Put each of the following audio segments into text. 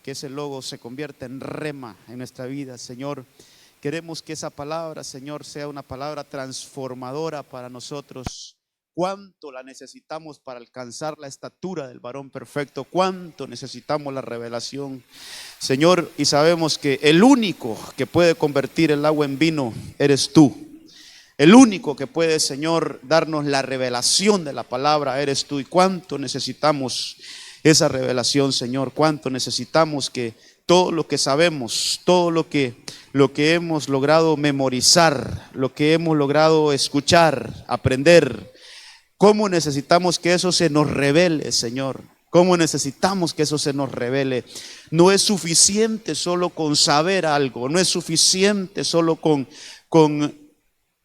que ese logo se convierta en rema en nuestra vida, Señor. Queremos que esa palabra, Señor, sea una palabra transformadora para nosotros. Cuánto la necesitamos para alcanzar la estatura del varón perfecto, cuánto necesitamos la revelación, Señor, y sabemos que el único que puede convertir el agua en vino eres tú. El único que puede, Señor, darnos la revelación de la palabra eres tú. Y cuánto necesitamos esa revelación, Señor, cuánto necesitamos que todo lo que sabemos, todo lo que hemos logrado memorizar, lo que hemos logrado escuchar, aprender, cómo necesitamos que eso se nos revele, Señor. Cómo necesitamos que eso se nos revele. No es suficiente solo con saber algo, no es suficiente solo con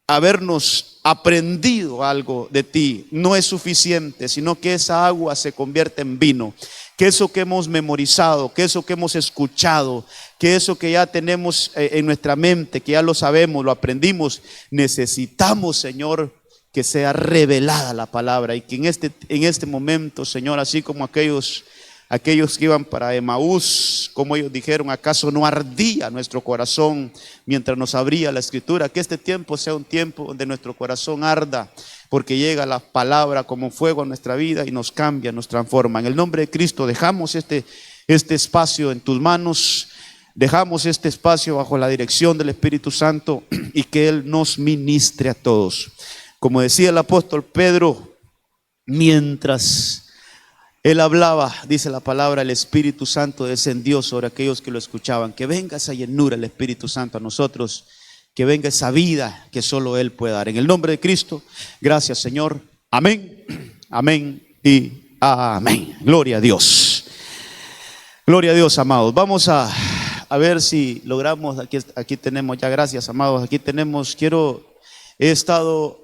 habernos aprendido algo de ti, no es suficiente, sino que esa agua se convierte en vino, que eso que hemos memorizado, que eso que hemos escuchado, que eso que ya tenemos en nuestra mente, que ya lo sabemos, lo aprendimos, necesitamos, Señor, que sea revelada la palabra, y que en este momento, Señor, así como aquellos que iban para Emaús, como ellos dijeron, ¿acaso no ardía nuestro corazón mientras nos abría la escritura? Que este tiempo sea un tiempo donde nuestro corazón arda, porque llega la palabra como fuego a nuestra vida y nos cambia, nos transforma. En el nombre de Cristo dejamos este espacio en tus manos, dejamos este espacio bajo la dirección del Espíritu Santo, y que Él nos ministre a todos. Como decía el apóstol Pedro, mientras él hablaba, dice la palabra, el Espíritu Santo descendió sobre aquellos que lo escuchaban. Que venga esa llenura del Espíritu Santo a nosotros, que venga esa vida que solo Él puede dar. En el nombre de Cristo, gracias, Señor. Amén, amén y amén. Gloria a Dios. Gloria a Dios, amados. Vamos a ver si logramos, aquí tenemos ya, gracias, amados. Aquí tenemos, he estado,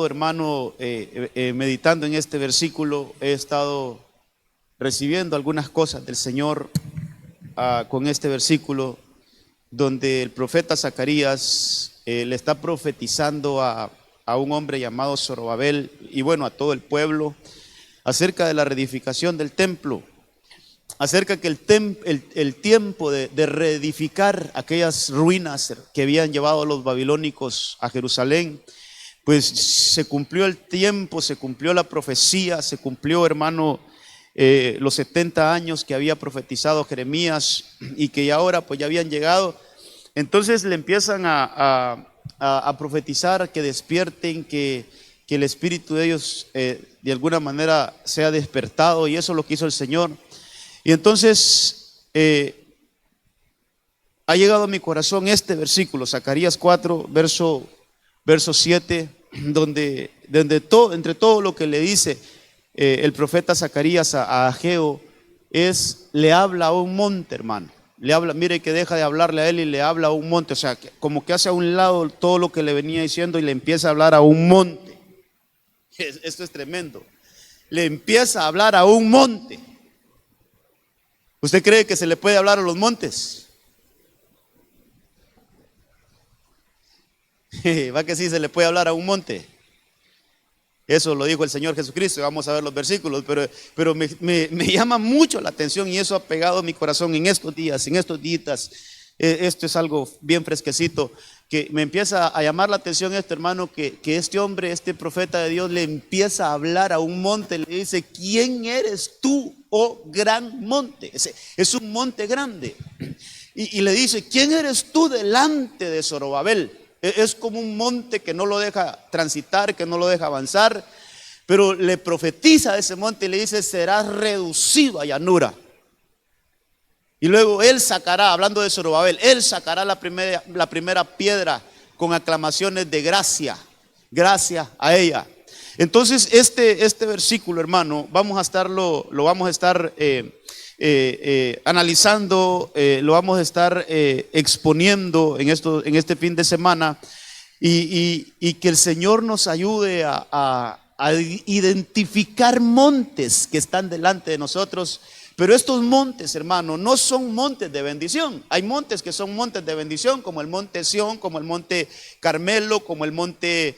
hermano, meditando en este versículo. He estado recibiendo algunas cosas del Señor con este versículo, donde el profeta Zacarías le está profetizando a un hombre llamado Zorobabel, y bueno, a todo el pueblo, acerca de la reedificación del templo, acerca que el tiempo de reedificar aquellas ruinas que habían llevado los babilónicos a Jerusalén, pues se cumplió el tiempo, se cumplió la profecía, se cumplió, hermano, los 70 años que había profetizado Jeremías, y que ya ahora pues ya habían llegado. Entonces le empiezan a profetizar que despierten, que el espíritu de ellos de alguna manera sea despertado, y eso es lo que hizo el Señor. Y entonces ha llegado a mi corazón este versículo, Zacarías 4, verso 7, donde entre todo lo que le dice el profeta Zacarías a Ageo, le habla a un monte, hermano. Le habla, mire que deja de hablarle a él y le habla a un monte, o sea, como que hace a un lado todo lo que le venía diciendo y le empieza a hablar a un monte. Esto es tremendo. Le empieza a hablar a un monte. ¿Usted cree que se le puede hablar a los montes? ¿Va que sí se le puede hablar a un monte? Eso lo dijo el Señor Jesucristo, y vamos a ver los versículos, pero me llama mucho la atención, y eso ha pegado mi corazón en estos días. Esto es algo bien fresquecito, que me empieza a llamar la atención esto, hermano, que este hombre, este profeta de Dios, le empieza a hablar a un monte, le dice: ¿quién eres tú, oh gran monte? Es un monte grande, y le dice: ¿quién eres tú delante de Zorobabel? Es como un monte que no lo deja transitar, que no lo deja avanzar, pero le profetiza a ese monte y le dice: serás reducido a llanura. Y luego él sacará, hablando de Zorobabel, él sacará la primera piedra con aclamaciones de gracia a ella. Entonces este versículo, hermano, lo vamos a estar analizando, lo vamos a estar exponiendo en este fin de semana, y que el Señor nos ayude a a identificar montes que están delante de nosotros. Pero estos montes, hermano, no son montes de bendición. Hay montes que son montes de bendición, como el monte Sión, como el monte Carmelo, como el monte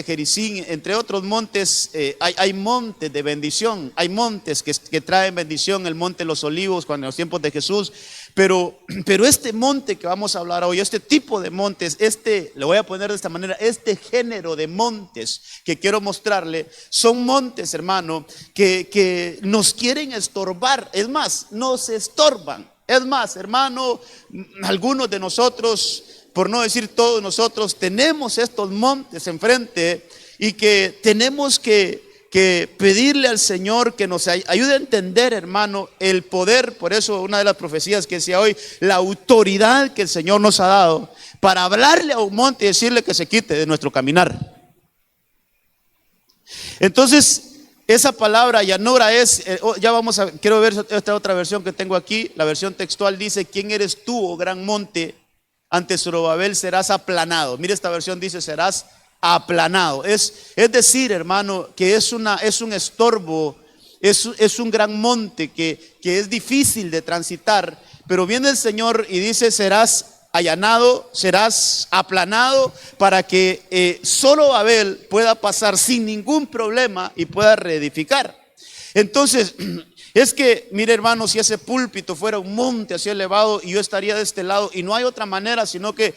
Gerizim, entre otros montes. Hay montes de bendición, hay montes que traen bendición, el monte Los Olivos, cuando en los tiempos de Jesús. Pero este monte que vamos a hablar hoy, este tipo de montes, le voy a poner de esta manera, este género de montes que quiero mostrarle, son montes, hermano, que nos quieren estorbar. Es más, nos estorban. Es más, hermano, algunos de nosotros, por no decir todos nosotros, tenemos estos montes enfrente y que tenemos que pedirle al Señor que nos ayude a entender, hermano, el poder. Por eso una de las profecías que decía hoy, la autoridad que el Señor nos ha dado para hablarle a un monte y decirle que se quite de nuestro caminar. Entonces, esa palabra llanura es, quiero ver esta otra versión que tengo aquí. La versión textual dice: ¿quién eres tú, oh gran monte? Ante Zorobabel serás aplanado. Mire, esta versión dice: serás aplanado. Es decir, hermano, que es un estorbo, es un gran monte que es difícil de transitar. Pero viene el Señor y dice: serás allanado, serás aplanado, para que Zorobabel pueda pasar sin ningún problema y pueda reedificar. Entonces, es que, mire, hermano, si ese púlpito fuera un monte así elevado y yo estaría de este lado, y no hay otra manera sino que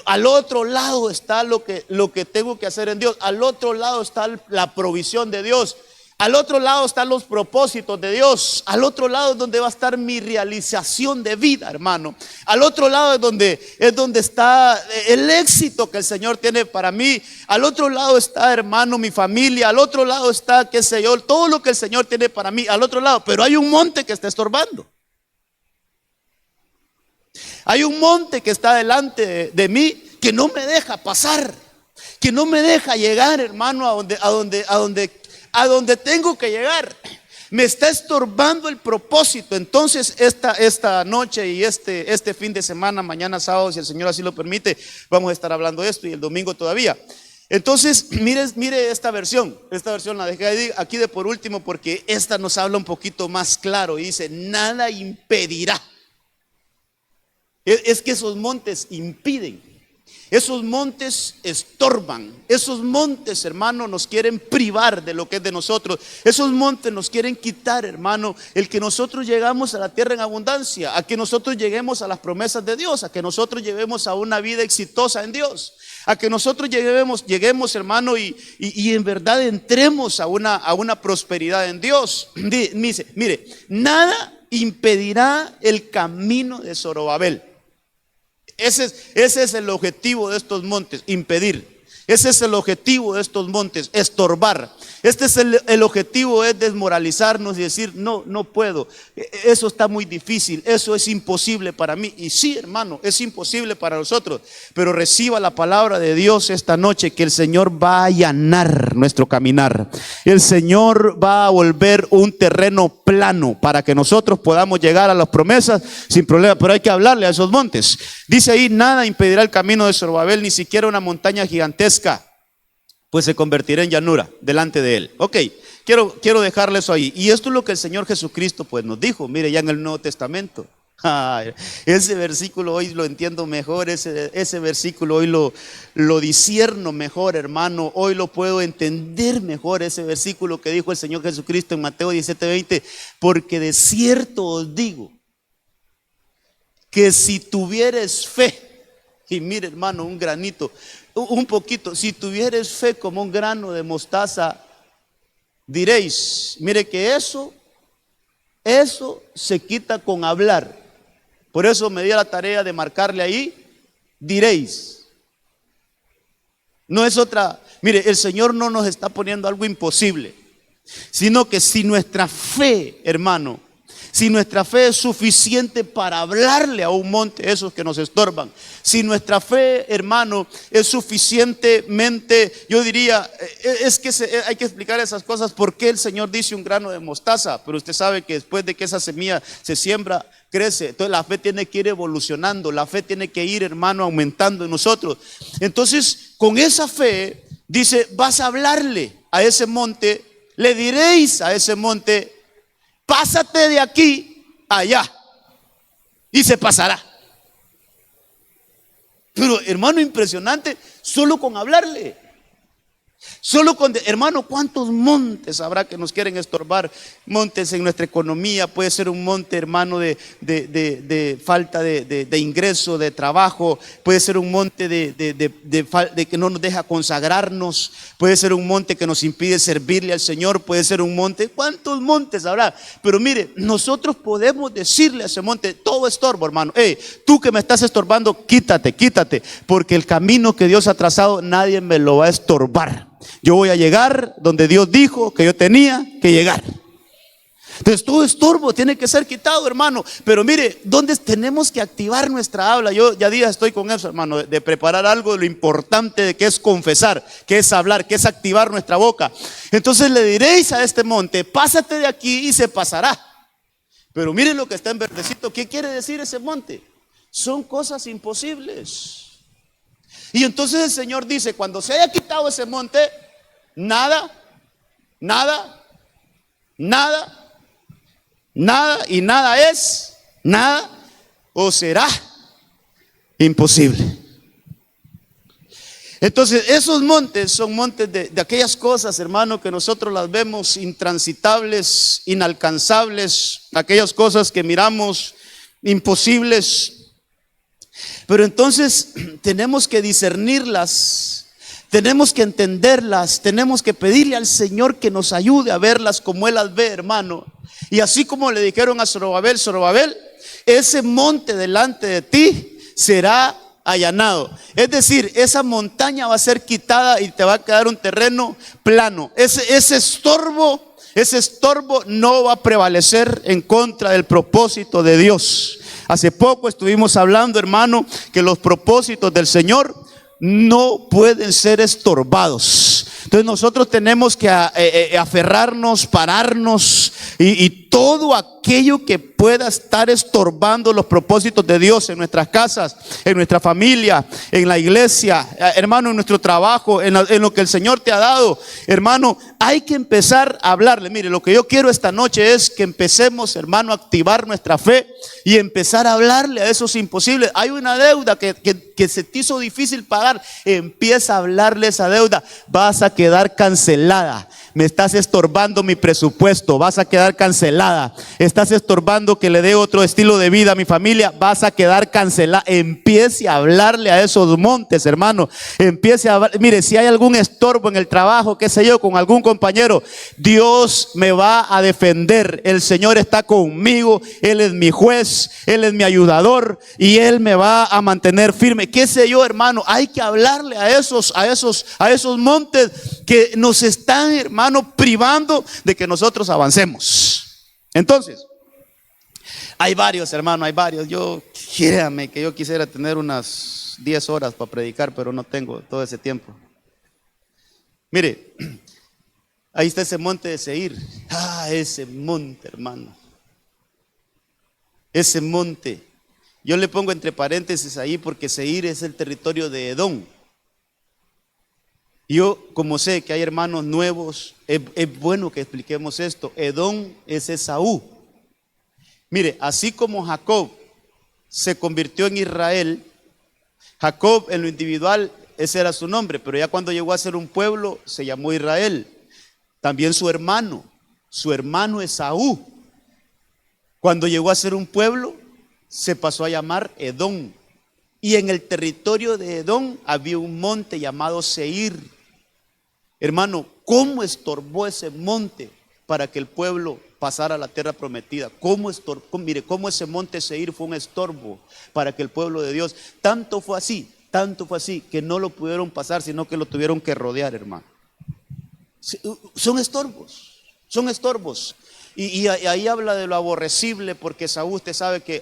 al otro lado está lo que tengo que hacer en Dios. Al otro lado está la provisión de Dios. Al otro lado están los propósitos de Dios. Al otro lado es donde va a estar mi realización de vida, hermano. Al otro lado es donde está el éxito que el Señor tiene para mí. Al otro lado está, hermano, mi familia. Al otro lado está, qué sé yo, todo lo que el Señor tiene para mí. Al otro lado, pero hay un monte que está estorbando. Hay un monte que está delante de mí que no me deja pasar, que no me deja llegar, hermano, a donde tengo que llegar. Me está estorbando el propósito. Entonces esta noche y este fin de semana, mañana sábado, si el Señor así lo permite, vamos a estar hablando de esto, y el domingo todavía. Entonces, mire esta versión la dejé aquí de por último, porque esta nos habla un poquito más claro y dice: nada impedirá. Es que esos montes impiden, esos montes estorban, esos montes, hermano, nos quieren privar de lo que es de nosotros. Esos montes nos quieren quitar, hermano, el que nosotros llegamos a la tierra en abundancia, a que nosotros lleguemos a las promesas de Dios, a que nosotros lleguemos a una vida exitosa en Dios, a que nosotros lleguemos, hermano, y en verdad entremos a una prosperidad en Dios. Mire, nada impedirá el camino de Zorobabel. Ese es el objetivo de estos montes: impedir. Ese es el objetivo de estos montes: estorbar. Este es el objetivo, es desmoralizarnos y decir: no puedo, eso está muy difícil, eso es imposible para mí. Y sí, hermano, es imposible para nosotros, pero reciba la palabra de Dios esta noche, que el Señor va a allanar nuestro caminar. El Señor va a volver un terreno plano para que nosotros podamos llegar a las promesas sin problema. Pero hay que hablarle a esos montes. Dice ahí: nada impedirá el camino de Zorobabel, ni siquiera una montaña gigantesca, pues se convertirá en llanura delante de él. Ok, quiero dejarle eso ahí. Y esto es lo que el Señor Jesucristo pues nos dijo, mire, ya en el Nuevo Testamento. Ese versículo hoy lo entiendo mejor, ese versículo hoy lo discierno mejor, hermano. Hoy lo puedo entender mejor, ese versículo que dijo el Señor Jesucristo en Mateo 17:20. Porque de cierto os digo que si tuvieres fe, y mire, hermano, un granito, un poquito, si tuvieres fe como un grano de mostaza, diréis. Mire que eso se quita con hablar. Por eso me di a la tarea de marcarle ahí: diréis. No es otra. Mire, el Señor no nos está poniendo algo imposible, sino que si nuestra fe, hermano, si nuestra fe es suficiente para hablarle a un monte, esos que nos estorban, si nuestra fe, hermano, es suficientemente, yo diría, es que hay que explicar esas cosas. ¿Por qué el Señor dice un grano de mostaza? Pero usted sabe que después de que esa semilla se siembra, crece. Entonces la fe tiene que ir evolucionando, la fe tiene que ir, hermano, aumentando en nosotros. Entonces, con esa fe Dice, vas a hablarle a ese monte, le diréis a ese monte, pásate de aquí a allá, y se pasará. Pero hermano, impresionante, solo con hablarle. Solo con, hermano, ¿cuántos montes habrá que nos quieren estorbar? Montes en nuestra economía, puede ser un monte, hermano, de falta de ingreso, de trabajo, puede ser un monte de que no nos deja consagrarnos, puede ser un monte que nos impide servirle al Señor, puede ser un monte, ¿cuántos montes habrá? Pero mire, nosotros podemos decirle a ese monte, todo estorbo, hermano, tú que me estás estorbando, quítate, porque el camino que Dios ha trazado, nadie me lo va a estorbar. Yo voy a llegar donde Dios dijo que yo tenía que llegar. Entonces todo estorbo tiene que ser quitado, hermano. Pero mire, ¿dónde tenemos que activar nuestra habla? Yo ya días estoy con eso, hermano, de preparar algo de lo importante de que es confesar, que es hablar, que es activar nuestra boca. Entonces le diréis a este monte, pásate de aquí y se pasará. Pero mire lo que está en verdecito. ¿Qué quiere decir ese monte? Son cosas imposibles. Y entonces el Señor dice, cuando se haya quitado ese monte, nada y nada es, nada o será imposible. Entonces esos montes son montes de aquellas cosas, hermano, que nosotros las vemos intransitables, inalcanzables, aquellas cosas que miramos imposibles. Pero entonces tenemos que discernirlas, tenemos que entenderlas, tenemos que pedirle al Señor que nos ayude a verlas como Él las ve, hermano. Y así como le dijeron a Zorobabel, Zorobabel, ese monte delante de ti será allanado. Es decir, esa montaña va a ser quitada y te va a quedar un terreno plano. Ese estorbo no va a prevalecer en contra del propósito de Dios. Hace poco estuvimos hablando, hermano, que los propósitos del Señor no pueden ser estorbados. Entonces nosotros tenemos que aferrarnos, pararnos y todo aquello que pueda estar estorbando los propósitos de Dios en nuestras casas, en nuestra familia, en la iglesia, hermano, en nuestro trabajo, en lo que el Señor te ha dado, hermano, hay que empezar a hablarle. Mire, lo que yo quiero esta noche es que empecemos, hermano, a activar nuestra fe y empezar a hablarle a esos imposibles. Hay una deuda que se te hizo difícil pagar, empieza a hablarle esa deuda, vas a quedar cancelada. Me estás estorbando mi presupuesto, vas a quedar cancelada. Estás estorbando que le dé otro estilo de vida a mi familia, vas a quedar cancelada. Empiece a hablarle a esos montes, hermano. Empiece a hablar. Mire, si hay algún estorbo en el trabajo, qué sé yo, con algún compañero, Dios me va a defender. El Señor está conmigo, Él es mi juez, Él es mi ayudador y Él me va a mantener firme. Qué sé yo, hermano, hay que hablarle a esos montes que nos están, hermano, privando de que nosotros avancemos. Entonces, hay varios, hermano, hay varios. Créame que yo quisiera tener unas 10 horas para predicar, pero no tengo todo ese tiempo. Mire, ahí está ese monte de Seir. Ese monte, hermano. Ese monte. Yo le pongo entre paréntesis ahí porque Seir es el territorio de Edom. Yo, como sé que hay hermanos nuevos, es bueno que expliquemos esto. Edom es Esaú. Mire, así como Jacob se convirtió en Israel, Jacob en lo individual, ese era su nombre, pero ya cuando llegó a ser un pueblo, se llamó Israel. También su hermano Esaú, cuando llegó a ser un pueblo, se pasó a llamar Edom. Y en el territorio de Edom había un monte llamado Seir. Hermano, ¿cómo estorbó ese monte para que el pueblo pasara a la tierra prometida? Mire, cómo ese monte Seir fue un estorbo para que el pueblo de Dios, tanto fue así que no lo pudieron pasar, sino que lo tuvieron que rodear, hermano. Son estorbos. Y ahí habla de lo aborrecible, porque Esaú, usted sabe que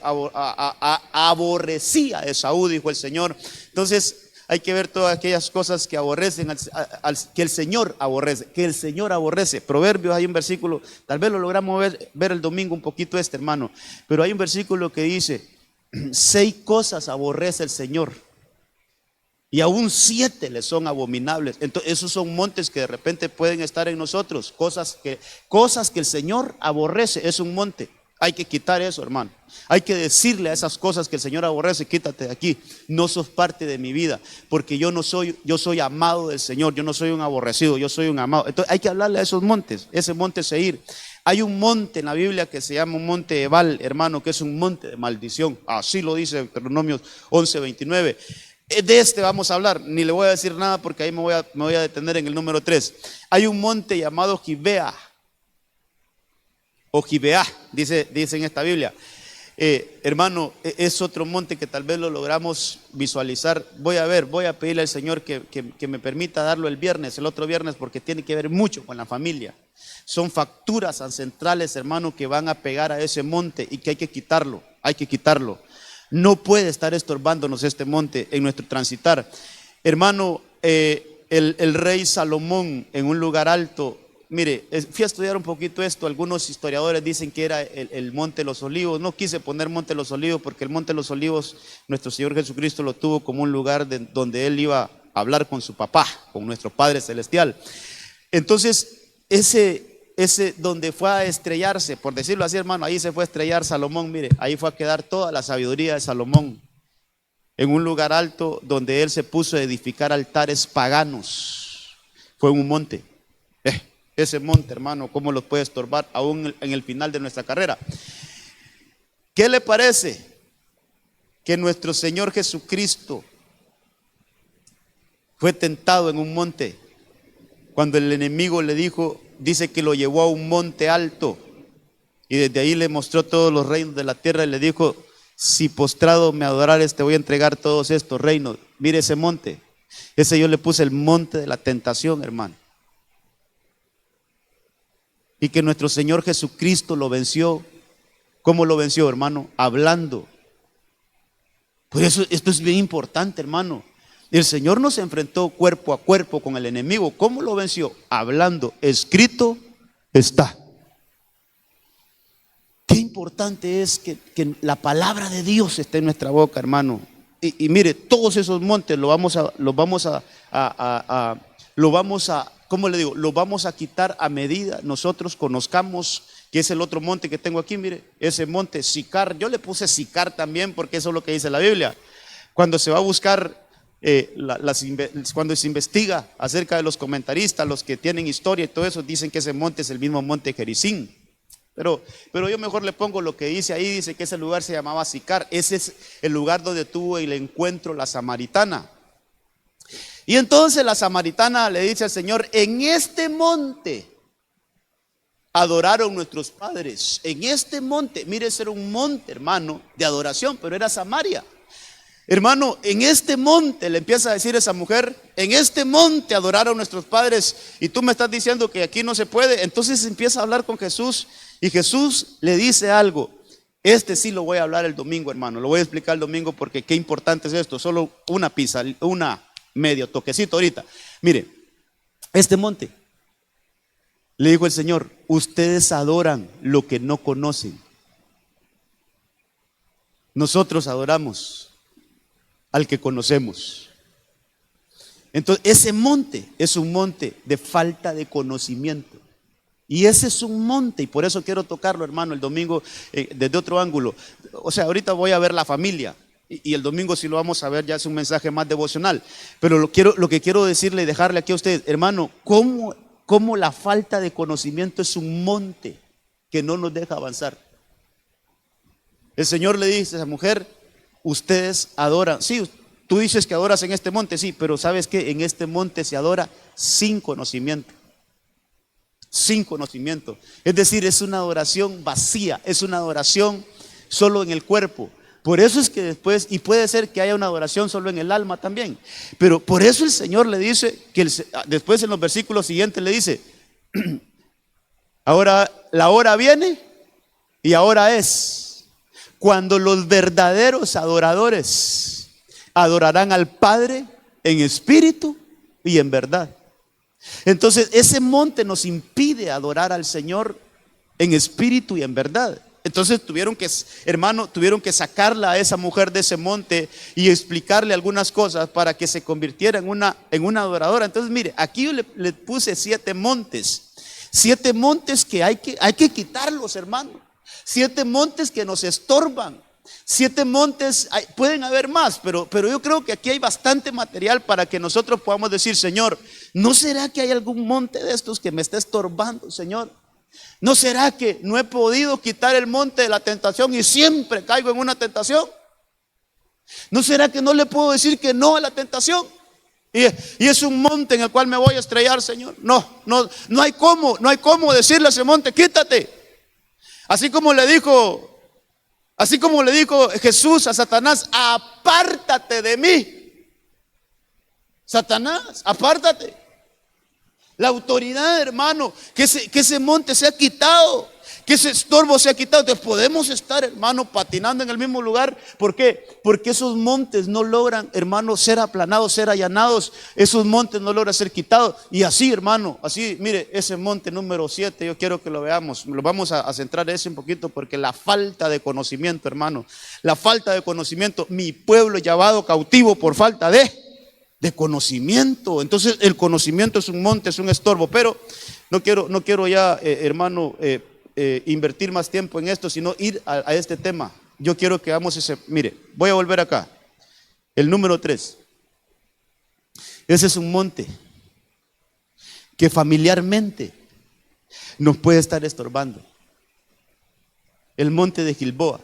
aborrecía a Esaú, dijo el Señor. Entonces hay que ver todas aquellas cosas que aborrecen, que el Señor aborrece. Proverbios, hay un versículo, tal vez lo logramos ver el domingo un poquito hermano, pero hay un versículo que dice, 6 cosas aborrece el Señor. Y aún 7 le son abominables. Entonces, esos son montes que de repente pueden estar en nosotros. Cosas que el Señor aborrece. Es un monte. Hay que quitar eso, hermano. Hay que decirle a esas cosas que el Señor aborrece: quítate de aquí. No sos parte de mi vida. Porque yo soy amado del Señor. Yo no soy un aborrecido, yo soy un amado. Entonces hay que hablarle a esos montes. Ese monte Seir. Hay un monte en la Biblia que se llama un monte Ebal, hermano, que es un monte de maldición. Así lo dice Deuteronomio 11:29. De este vamos a hablar, ni le voy a decir nada porque ahí me voy a detener en el número 3. Hay un monte llamado Gibea, o Gibeá, dice en esta Biblia. Hermano, es otro monte que tal vez lo logramos visualizar. Voy a pedirle al Señor que me permita darlo el otro viernes, porque tiene que ver mucho con la familia. Son facturas ancestrales, hermano, que van a pegar a ese monte y que hay que quitarlo. No puede estar estorbándonos este monte en nuestro transitar. Hermano, el rey Salomón en un lugar alto, mire, fui a estudiar un poquito esto. Algunos historiadores dicen que era el Monte de los Olivos. No quise poner Monte de los Olivos porque el Monte de los Olivos, nuestro Señor Jesucristo lo tuvo como un lugar donde Él iba a hablar con su papá, con nuestro Padre Celestial. Entonces, ese donde fue a estrellarse, por decirlo así, hermano, ahí se fue a estrellar Salomón. Mire, ahí fue a quedar toda la sabiduría de Salomón, en un lugar alto donde él se puso a edificar altares paganos. Fue en un monte. Ese monte, hermano, ¿cómo lo puede estorbar aún en el final de nuestra carrera? ¿Qué le parece que nuestro Señor Jesucristo fue tentado en un monte? Cuando el enemigo le dijo, dice que lo llevó a un monte alto y desde ahí le mostró todos los reinos de la tierra y le dijo: si postrado me adorares, te voy a entregar todos estos reinos. Mire ese monte. Ese yo le puse el monte de la tentación, hermano. Y que nuestro Señor Jesucristo lo venció. ¿Cómo lo venció, hermano? Hablando. Por eso esto es bien importante, hermano. El Señor no se enfrentó cuerpo a cuerpo con el enemigo. ¿Cómo lo venció? Hablando. Escrito está. Qué importante es que la palabra de Dios esté en nuestra boca, hermano. Y mire, todos esos montes lo vamos a, ¿cómo le digo? Lo vamos a quitar a medida nosotros conozcamos, que es el otro monte que tengo aquí. Mire, ese monte Sicar. Yo le puse Sicar también porque eso es lo que dice la Biblia. Cuando se va a buscar, cuando se investiga acerca de los comentaristas, los que tienen historia y todo eso, dicen que ese monte es el mismo monte Gerizim. Pero yo mejor le pongo lo que dice ahí. Dice que ese lugar se llamaba Sicar. Ese es el lugar donde tuvo el encuentro la samaritana. Y entonces la samaritana le dice al Señor: en este monte adoraron nuestros padres. En este monte, mire, ese era un monte, hermano, de adoración, pero era Samaria. Hermano, en este monte, le empieza a decir esa mujer, en este monte adoraron nuestros padres, y tú me estás diciendo que aquí no se puede. Entonces empieza a hablar con Jesús, y Jesús le dice algo. Este sí lo voy a hablar el domingo, hermano, lo voy a explicar el domingo, porque qué importante es esto. Solo una medio toquecito ahorita. Mire, este monte, le dijo el Señor: ustedes adoran lo que no conocen. Nosotros adoramos al que conocemos. Entonces, ese monte es un monte de falta de conocimiento. Y ese es un monte, y por eso quiero tocarlo, hermano, el domingo desde otro ángulo. O sea, ahorita voy a ver la familia, y el domingo sí lo vamos a ver, ya es un mensaje más devocional. Pero lo que quiero decirle y dejarle aquí a ustedes, hermano, cómo la falta de conocimiento es un monte que no nos deja avanzar. El Señor le dice a esa mujer: ustedes adoran. Sí, tú dices que adoras en este monte, sí, pero ¿sabes qué? En este monte se adora sin conocimiento. Sin conocimiento. Es decir, es una adoración vacía, es una adoración solo en el cuerpo. Por eso es que después, y puede ser que haya una adoración solo en el alma también, pero por eso el Señor le dice, que después en los versículos siguientes le dice: ahora la hora viene y ahora es cuando los verdaderos adoradores adorarán al Padre en espíritu y en verdad. Entonces ese monte nos impide adorar al Señor en espíritu y en verdad. Entonces tuvieron que sacarla a esa mujer de ese monte y explicarle algunas cosas para que se convirtiera en una adoradora. Entonces mire, aquí yo le puse 7 montes. 7 montes que hay que quitarlos, hermano. 7 montes que nos estorban. 7 montes, pueden haber más, pero yo creo que aquí hay bastante material para que nosotros podamos decir: Señor, ¿no será que hay algún monte de estos que me está estorbando, Señor? ¿No será que no he podido quitar el monte de la tentación y siempre caigo en una tentación? ¿No será que no le puedo decir que no a la tentación? Y es un monte en el cual me voy a estrellar, Señor. No hay cómo decirle a ese monte: quítate. Así como le dijo Jesús a Satanás: apártate de mí. Satanás, apártate. La autoridad, hermano, que ese monte se ha quitado, que ese estorbo se ha quitado. Entonces podemos estar, hermano, patinando en el mismo lugar. ¿Por qué? Porque esos montes no logran, hermano, ser aplanados, ser allanados. Esos montes no logran ser quitados. Y así, hermano, así, mire, ese monte número 7, yo quiero que lo veamos. Lo vamos a centrar ese un poquito, porque la falta de conocimiento, hermano, la falta de conocimiento. Mi pueblo llevado cautivo por falta de conocimiento. Entonces el conocimiento es un monte, es un estorbo. Pero no quiero ya, hermano, invertir más tiempo en esto, sino ir a este tema. Yo quiero que hagamos ese. Mire, voy a volver acá. El número 3. Ese es un monte que familiarmente nos puede estar estorbando. El monte de Gilboa.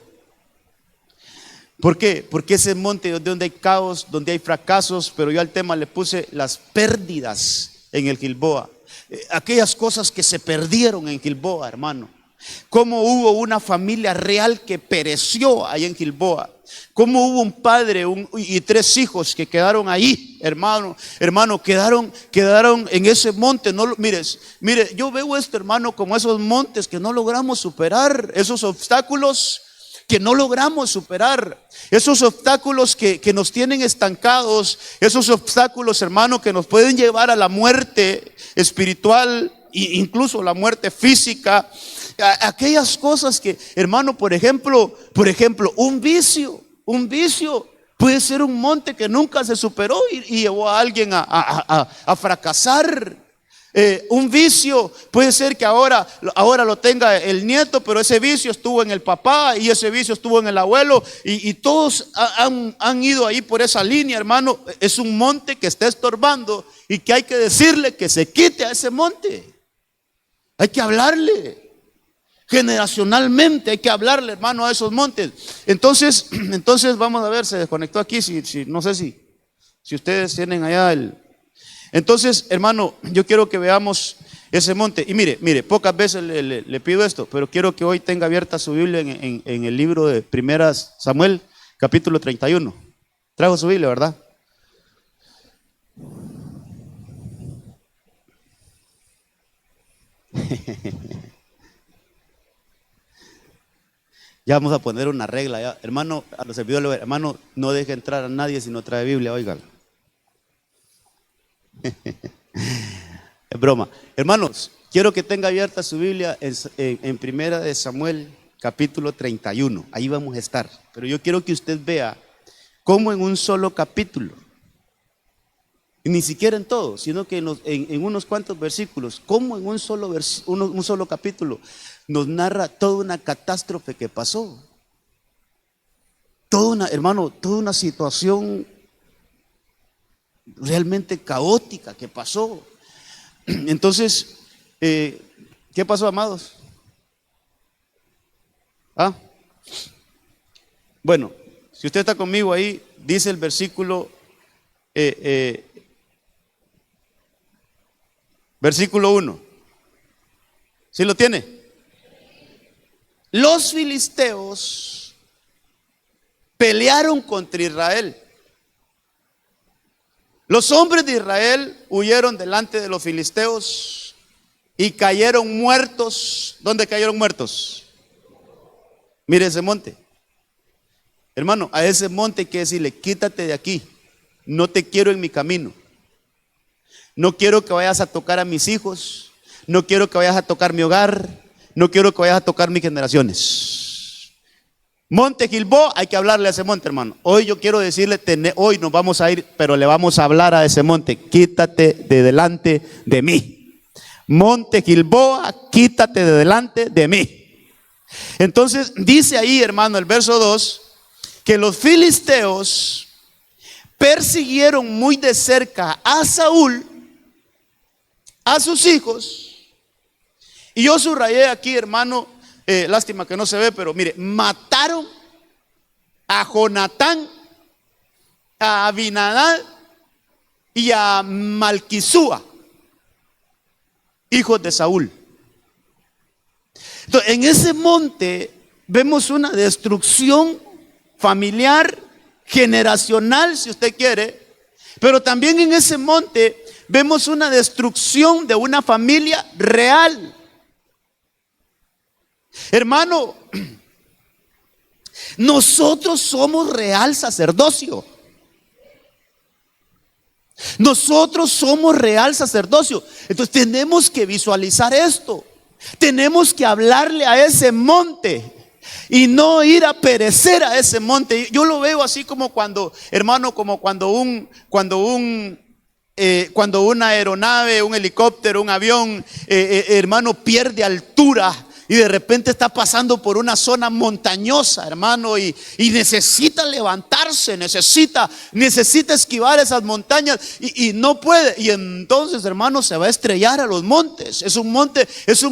¿Por qué? Porque ese monte donde hay caos, donde hay fracasos. Pero yo al tema le puse las pérdidas en el Gilboa. Aquellas cosas que se perdieron en Gilboa, hermano. Cómo hubo una familia real que pereció ahí en Gilboa. Cómo hubo un padre y 3 hijos que quedaron ahí, hermano, quedaron en ese monte. Mire, yo veo esto, hermano, como esos montes que no logramos superar, esos obstáculos que no logramos superar, esos obstáculos que nos tienen estancados, esos obstáculos, hermano, que nos pueden llevar a la muerte espiritual e incluso la muerte física. Aquellas cosas que, hermano, por ejemplo, un vicio puede ser un monte que nunca se superó y llevó a alguien a fracasar. Un vicio puede ser que ahora lo tenga el nieto, pero ese vicio estuvo en el papá y ese vicio estuvo en el abuelo, y todos han ido ahí por esa línea, hermano. Es un monte que está estorbando y que hay que decirle que se quite a ese monte. Hay que hablarle generacionalmente, hay que hablarle, hermano, a esos montes. Entonces vamos a ver, se desconectó aquí, no sé si ustedes tienen allá el. Entonces, hermano, yo quiero que veamos ese monte. Y mire, pocas veces le pido esto, pero quiero que hoy tenga abierta su Biblia en el libro de 1 Samuel, capítulo 31. Trajo su Biblia, ¿verdad? Ya vamos a poner una regla, ya. Hermano, a los servidores, hermano, no deje entrar a nadie si no trae Biblia, oigan. Es broma. Hermanos, quiero que tenga abierta su Biblia en 1 Samuel, capítulo 31. Ahí vamos a estar. Pero yo quiero que usted vea cómo en un solo capítulo, y ni siquiera en todo, sino que en unos cuantos versículos, cómo en un solo capítulo nos narra toda una catástrofe que pasó. Toda una situación realmente caótica que pasó. Entonces, ¿qué pasó, amados? Bueno, si usted está conmigo ahí, dice el versículo versículo 1. ¿Sí lo tiene? Los filisteos pelearon contra Israel. Los hombres de Israel huyeron delante de los filisteos y cayeron muertos. ¿Dónde cayeron muertos? Mire ese monte. Hermano, a ese monte hay que decirle: quítate de aquí, no te quiero en mi camino. No quiero que vayas a tocar a mis hijos, no quiero que vayas a tocar mi hogar, no quiero que vayas a tocar mis generaciones. Monte Gilboa, hay que hablarle a ese monte, hermano. Hoy yo quiero decirle, hoy nos vamos a ir, pero le vamos a hablar a ese monte. Quítate de delante de mí. Monte Gilboa, quítate de delante de mí. Entonces dice ahí, hermano, el verso 2, que los filisteos persiguieron muy de cerca a Saúl, a sus hijos. Y yo subrayé aquí, hermano, lástima que no se ve, pero mire, mataron a Jonatán, a Abinadab y a Malquisúa, hijos de Saúl. Entonces, en ese monte vemos una destrucción familiar, generacional, si usted quiere, pero también en ese monte vemos una destrucción de una familia real. Hermano, nosotros somos real sacerdocio. Nosotros somos real sacerdocio. Entonces tenemos que visualizar esto. Tenemos que hablarle a ese monte y no ir a perecer a ese monte. Yo lo veo así como cuando, hermano, como cuando una aeronave, un helicóptero, un avión, hermano, pierde altura y de repente está pasando por una zona montañosa, hermano, y necesita levantarse, necesita esquivar esas montañas y no puede. Y entonces, hermano, se va a estrellar a los montes. Es un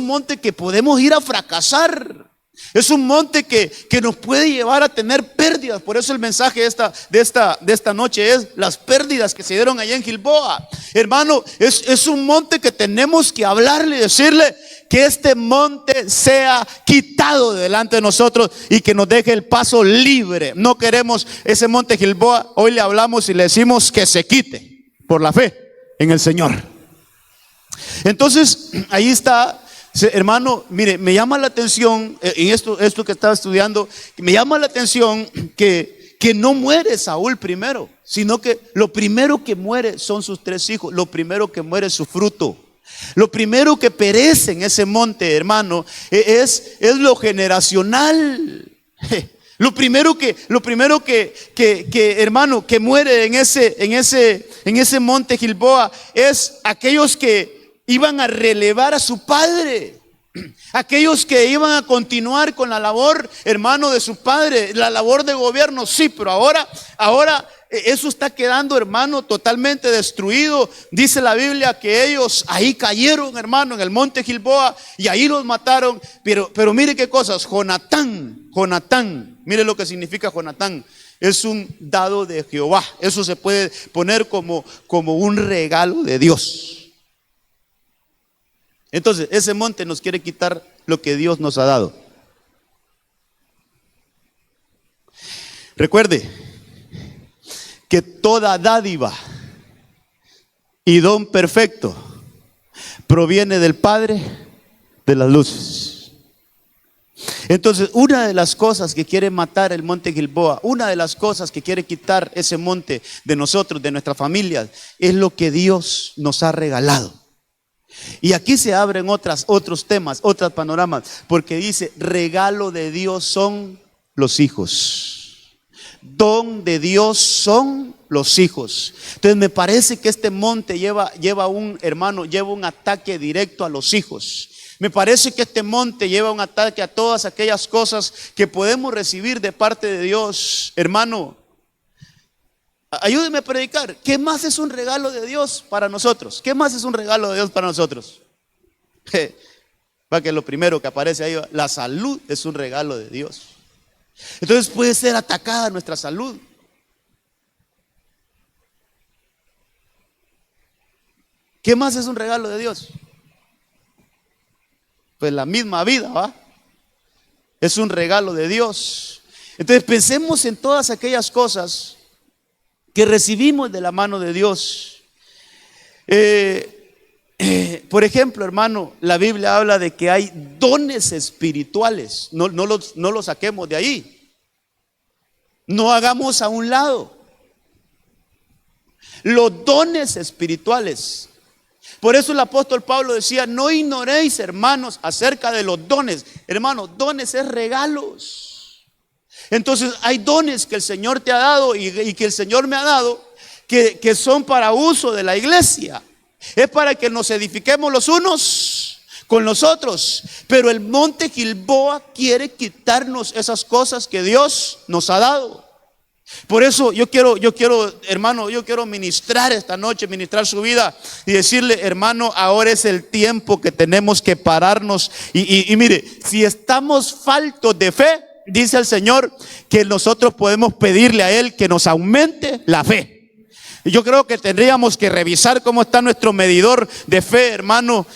monte que podemos ir a fracasar. Es un monte que nos puede llevar a tener pérdidas. Por eso el mensaje de esta noche es las pérdidas que se dieron allá en Gilboa. Hermano, es un monte que tenemos que hablarle y decirle que este monte sea quitado de delante de nosotros y que nos deje el paso libre. No queremos ese monte Gilboa. Hoy le hablamos y le decimos que se quite por la fe en el Señor. Entonces, ahí está. Hermano, mire, me llama la atención en esto que estaba estudiando, me llama la atención que no muere Saúl primero, sino que lo primero que muere son sus 3 hijos, lo primero que muere es su fruto. Lo primero que perece en ese monte, hermano, es lo generacional. Lo primero que hermano, que muere en ese monte Gilboa es aquellos que iban a relevar a su padre, aquellos que iban a continuar con la labor, hermano, de su padre, la labor de gobierno. Sí, pero ahora eso está quedando, hermano, totalmente destruido. Dice la Biblia que ellos ahí cayeron, hermano, en el monte Gilboa y ahí los mataron. Pero mire qué cosas. Jonatán, mire lo que significa Jonatán. Es un dado de Jehová. Eso se puede poner como un regalo de Dios. Entonces, ese monte nos quiere quitar lo que Dios nos ha dado. Recuerde que toda dádiva y don perfecto proviene del Padre de las luces. Entonces, una de las cosas que quiere matar el monte Gilboa, una de las cosas que quiere quitar ese monte de nosotros, de nuestras familias, es lo que Dios nos ha regalado. Y aquí se abren otros temas, otros panoramas, porque dice, regalo de Dios son los hijos. Don de Dios son los hijos. Entonces me parece que este monte lleva un ataque directo a los hijos. Me parece que este monte lleva un ataque a todas aquellas cosas que podemos recibir de parte de Dios. Hermano, ayúdeme a predicar. ¿Qué más es un regalo de Dios para nosotros? ¿Qué más es un regalo de Dios para nosotros? Para que lo primero que aparece ahí, la salud es un regalo de Dios. Entonces puede ser atacada nuestra salud. ¿Qué más es un regalo de Dios? Pues la misma vida, ¿va? Es un regalo de Dios. Entonces pensemos en todas aquellas cosas que recibimos de la mano de Dios. Por ejemplo, hermano, la Biblia habla de que hay dones espirituales. No los saquemos de ahí. No hagamos a un lado los dones espirituales. Por eso el apóstol Pablo decía, no ignoréis, hermanos, acerca de los dones. Hermanos, dones es regalos. Entonces hay dones que el Señor te ha dado y que el Señor me ha dado que son para uso de la iglesia. Es para que nos edifiquemos los unos con los otros. Pero el monte Gilboa quiere quitarnos esas cosas que Dios nos ha dado. Por eso yo quiero, hermano, yo quiero ministrar esta noche, ministrar su vida y decirle, hermano, ahora es el tiempo que tenemos que pararnos. Y mire, si estamos faltos de fe, dice el Señor que nosotros podemos pedirle a Él que nos aumente la fe. Yo creo que tendríamos que revisar cómo está nuestro medidor de fe, hermano.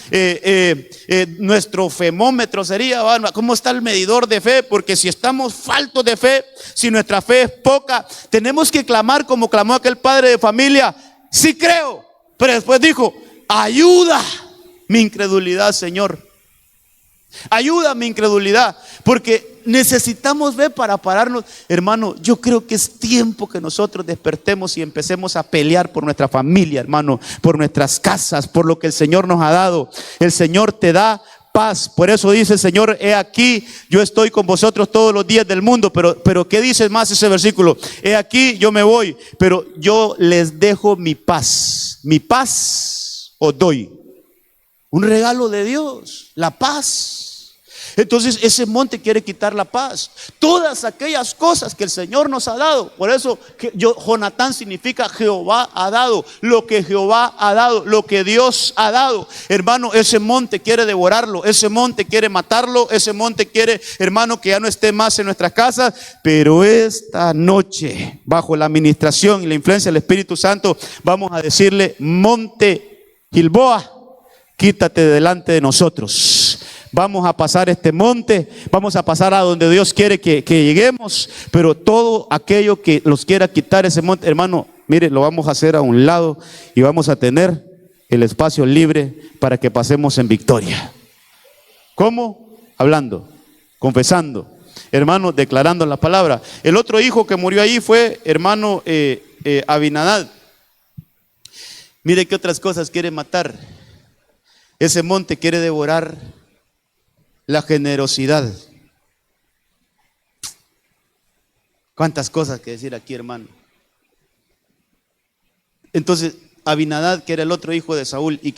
Nuestro femómetro sería, ¿cómo está el medidor de fe? Porque si estamos faltos de fe, si nuestra fe es poca, tenemos que clamar como clamó aquel padre de familia: sí creo, pero después dijo: ayuda mi incredulidad, Señor. Ayuda mi incredulidad, porque necesitamos ver para pararnos. Hermano, yo creo que es tiempo que nosotros despertemos y empecemos a pelear por nuestra familia, hermano, por nuestras casas, por lo que el Señor nos ha dado. El Señor te da paz. Por eso dice el Señor: he aquí, yo estoy con vosotros todos los días del mundo. Pero ¿qué dice más ese versículo? He aquí, yo me voy, pero yo les dejo mi paz. Mi paz os doy. Un regalo de Dios, la paz. Entonces ese monte quiere quitar la paz. Todas aquellas cosas que el Señor nos ha dado. Por eso Jonatán significa Jehová ha dado. Lo que Jehová ha dado, lo que Dios ha dado. Hermano, ese monte quiere devorarlo. Ese monte quiere matarlo. Ese monte quiere, hermano, que ya no esté más en nuestras casas. Pero esta noche, bajo la administración y la influencia del Espíritu Santo, vamos a decirle: monte Gilboa, quítate delante de nosotros. Vamos a pasar este monte, vamos a pasar a donde Dios quiere que lleguemos. Pero todo aquello que nos quiera quitar ese monte, hermano, mire, lo vamos a hacer a un lado y vamos a tener el espacio libre para que pasemos en victoria. ¿Cómo? Hablando, confesando, hermano, declarando la palabra. El otro hijo que murió ahí fue, hermano, Abinadab. Mire qué otras cosas quiere matar. Ese monte quiere devorar la generosidad. Cuántas cosas que decir aquí, hermano. Entonces, Abinadab, que era el otro hijo de Saúl y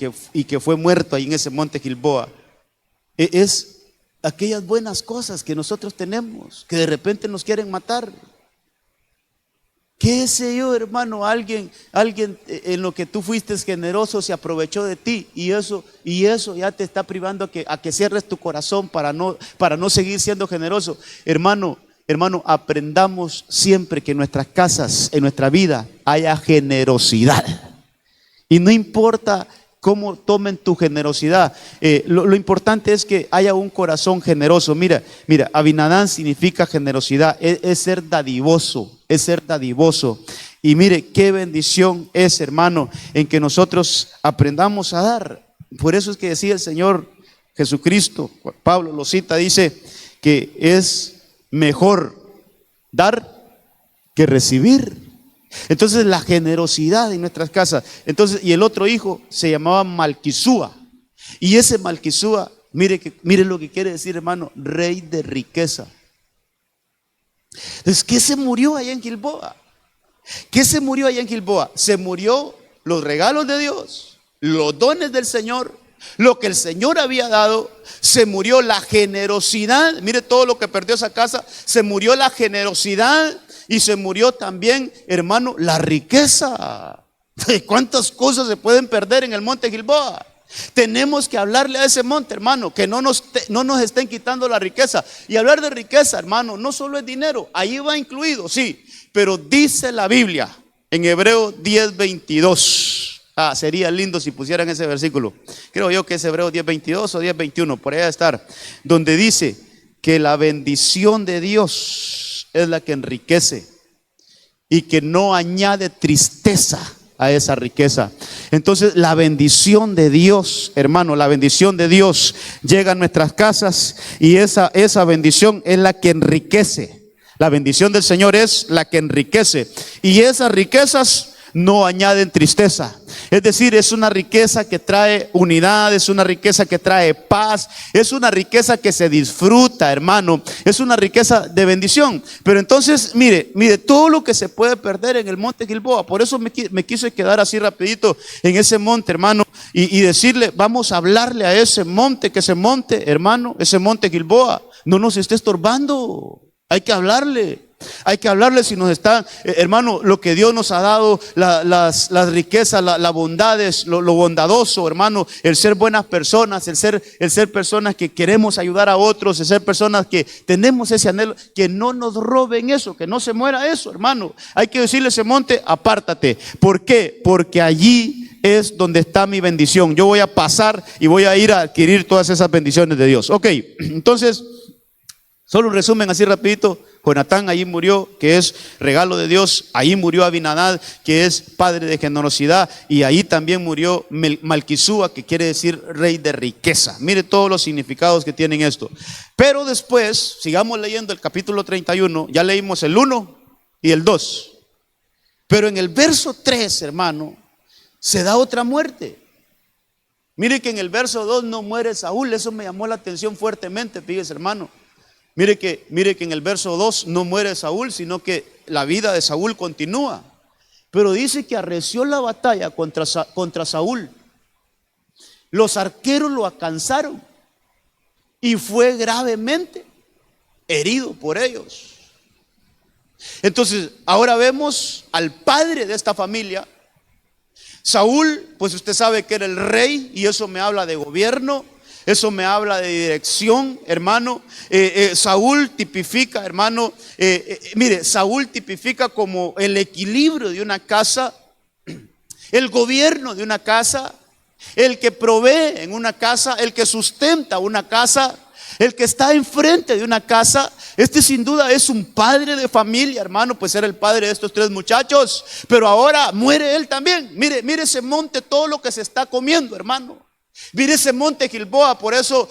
que fue muerto ahí en ese monte Gilboa, es aquellas buenas cosas que nosotros tenemos, que de repente nos quieren matar. ¿Qué sé yo, hermano? Alguien en lo que tú fuiste generoso se aprovechó de ti, y eso ya te está privando a que cierres tu corazón para no seguir siendo generoso. Hermano, aprendamos siempre que en nuestras casas, en nuestra vida, haya generosidad. Y no importa cómo tomen tu generosidad, lo importante es que haya un corazón generoso. Mira, Abinadab significa generosidad, es ser dadivoso, es ser dadivoso. Y mire qué bendición es, hermano, en que nosotros aprendamos a dar. Por eso es que decía el Señor Jesucristo, Pablo lo cita, dice que es mejor dar que recibir. Entonces la generosidad en nuestras casas. Entonces, y el otro hijo se llamaba Malquisúa. Y ese Malquisúa, mire lo que quiere decir, hermano: rey de riqueza. Entonces, ¿qué se murió allá en Gilboa? ¿Qué se murió allá en Gilboa? Se murió los regalos de Dios, los dones del Señor, lo que el Señor había dado. Se murió la generosidad. Mire todo lo que perdió esa casa. Se murió la generosidad. Y se murió también, hermano, la riqueza. ¿Cuántas cosas se pueden perder en el monte Gilboa? Tenemos que hablarle a ese monte, hermano, que no nos estén quitando la riqueza. Y hablar de riqueza, hermano, no solo es dinero, ahí va incluido, sí. Pero dice la Biblia en Hebreos 10:22. Sería lindo si pusieran ese versículo. Creo yo que es Hebreos 10:22 o 10:21, por ahí va a estar. Donde dice que la bendición de Dios es la que enriquece y que no añade tristeza a esa riqueza. Entonces la bendición de Dios, hermano, la bendición de Dios llega a nuestras casas, y esa bendición es la que enriquece. La bendición del Señor es la que enriquece, y esas riquezas no añaden tristeza. Es decir, es una riqueza que trae unidad, es una riqueza que trae paz, es una riqueza que se disfruta, hermano, es una riqueza de bendición. Pero entonces, mire todo lo que se puede perder en el monte Gilboa. Por eso me quise quedar así rapidito en ese monte, hermano, y decirle, vamos a hablarle a ese monte, que ese monte, hermano, ese monte Gilboa no nos esté estorbando. Hay que hablarle. Hay que hablarle si nos está, hermano, lo que Dios nos ha dado, las riquezas, las bondades, lo bondadoso, hermano, el ser buenas personas, el ser personas que queremos ayudar a otros, el ser personas que tenemos ese anhelo, que no nos roben eso, que no se muera eso, hermano. Hay que decirle a ese monte, apártate. ¿Por qué? Porque allí es donde está mi bendición. Yo voy a pasar y voy a ir a adquirir todas esas bendiciones de Dios. Ok, entonces, solo un resumen así rapidito. Jonatán allí murió, que es regalo de Dios. Ahí murió Abinadab, que es padre de generosidad. Y ahí también murió Malquisúa, que quiere decir rey de riqueza. Mire todos los significados que tienen esto. Pero después, sigamos leyendo el capítulo 31. Ya leímos el 1 y el 2. Pero en el verso 3, hermano, se da otra muerte. Mire que en el verso 2 no muere Saúl. Eso me llamó la atención fuertemente, fíjese, hermano. Mire que en el verso 2 no muere Saúl, sino que la vida de Saúl continúa. Pero dice que arreció la batalla contra Saúl. Los arqueros lo alcanzaron y fue gravemente herido por ellos. Entonces, ahora vemos al padre de esta familia. Saúl, pues usted sabe que era el rey, y eso me habla de gobierno. Eso me habla de dirección, hermano. Saúl tipifica, hermano, mire, Saúl tipifica como el equilibrio de una casa, el gobierno de una casa, el que provee en una casa, el que sustenta una casa, el que está enfrente de una casa. Este sin duda es un padre de familia, hermano, pues era el padre de estos 3 muchachos. Pero ahora muere él también. Mire ese monte, todo lo que se está comiendo, hermano. Mire ese monte Gilboa. Por eso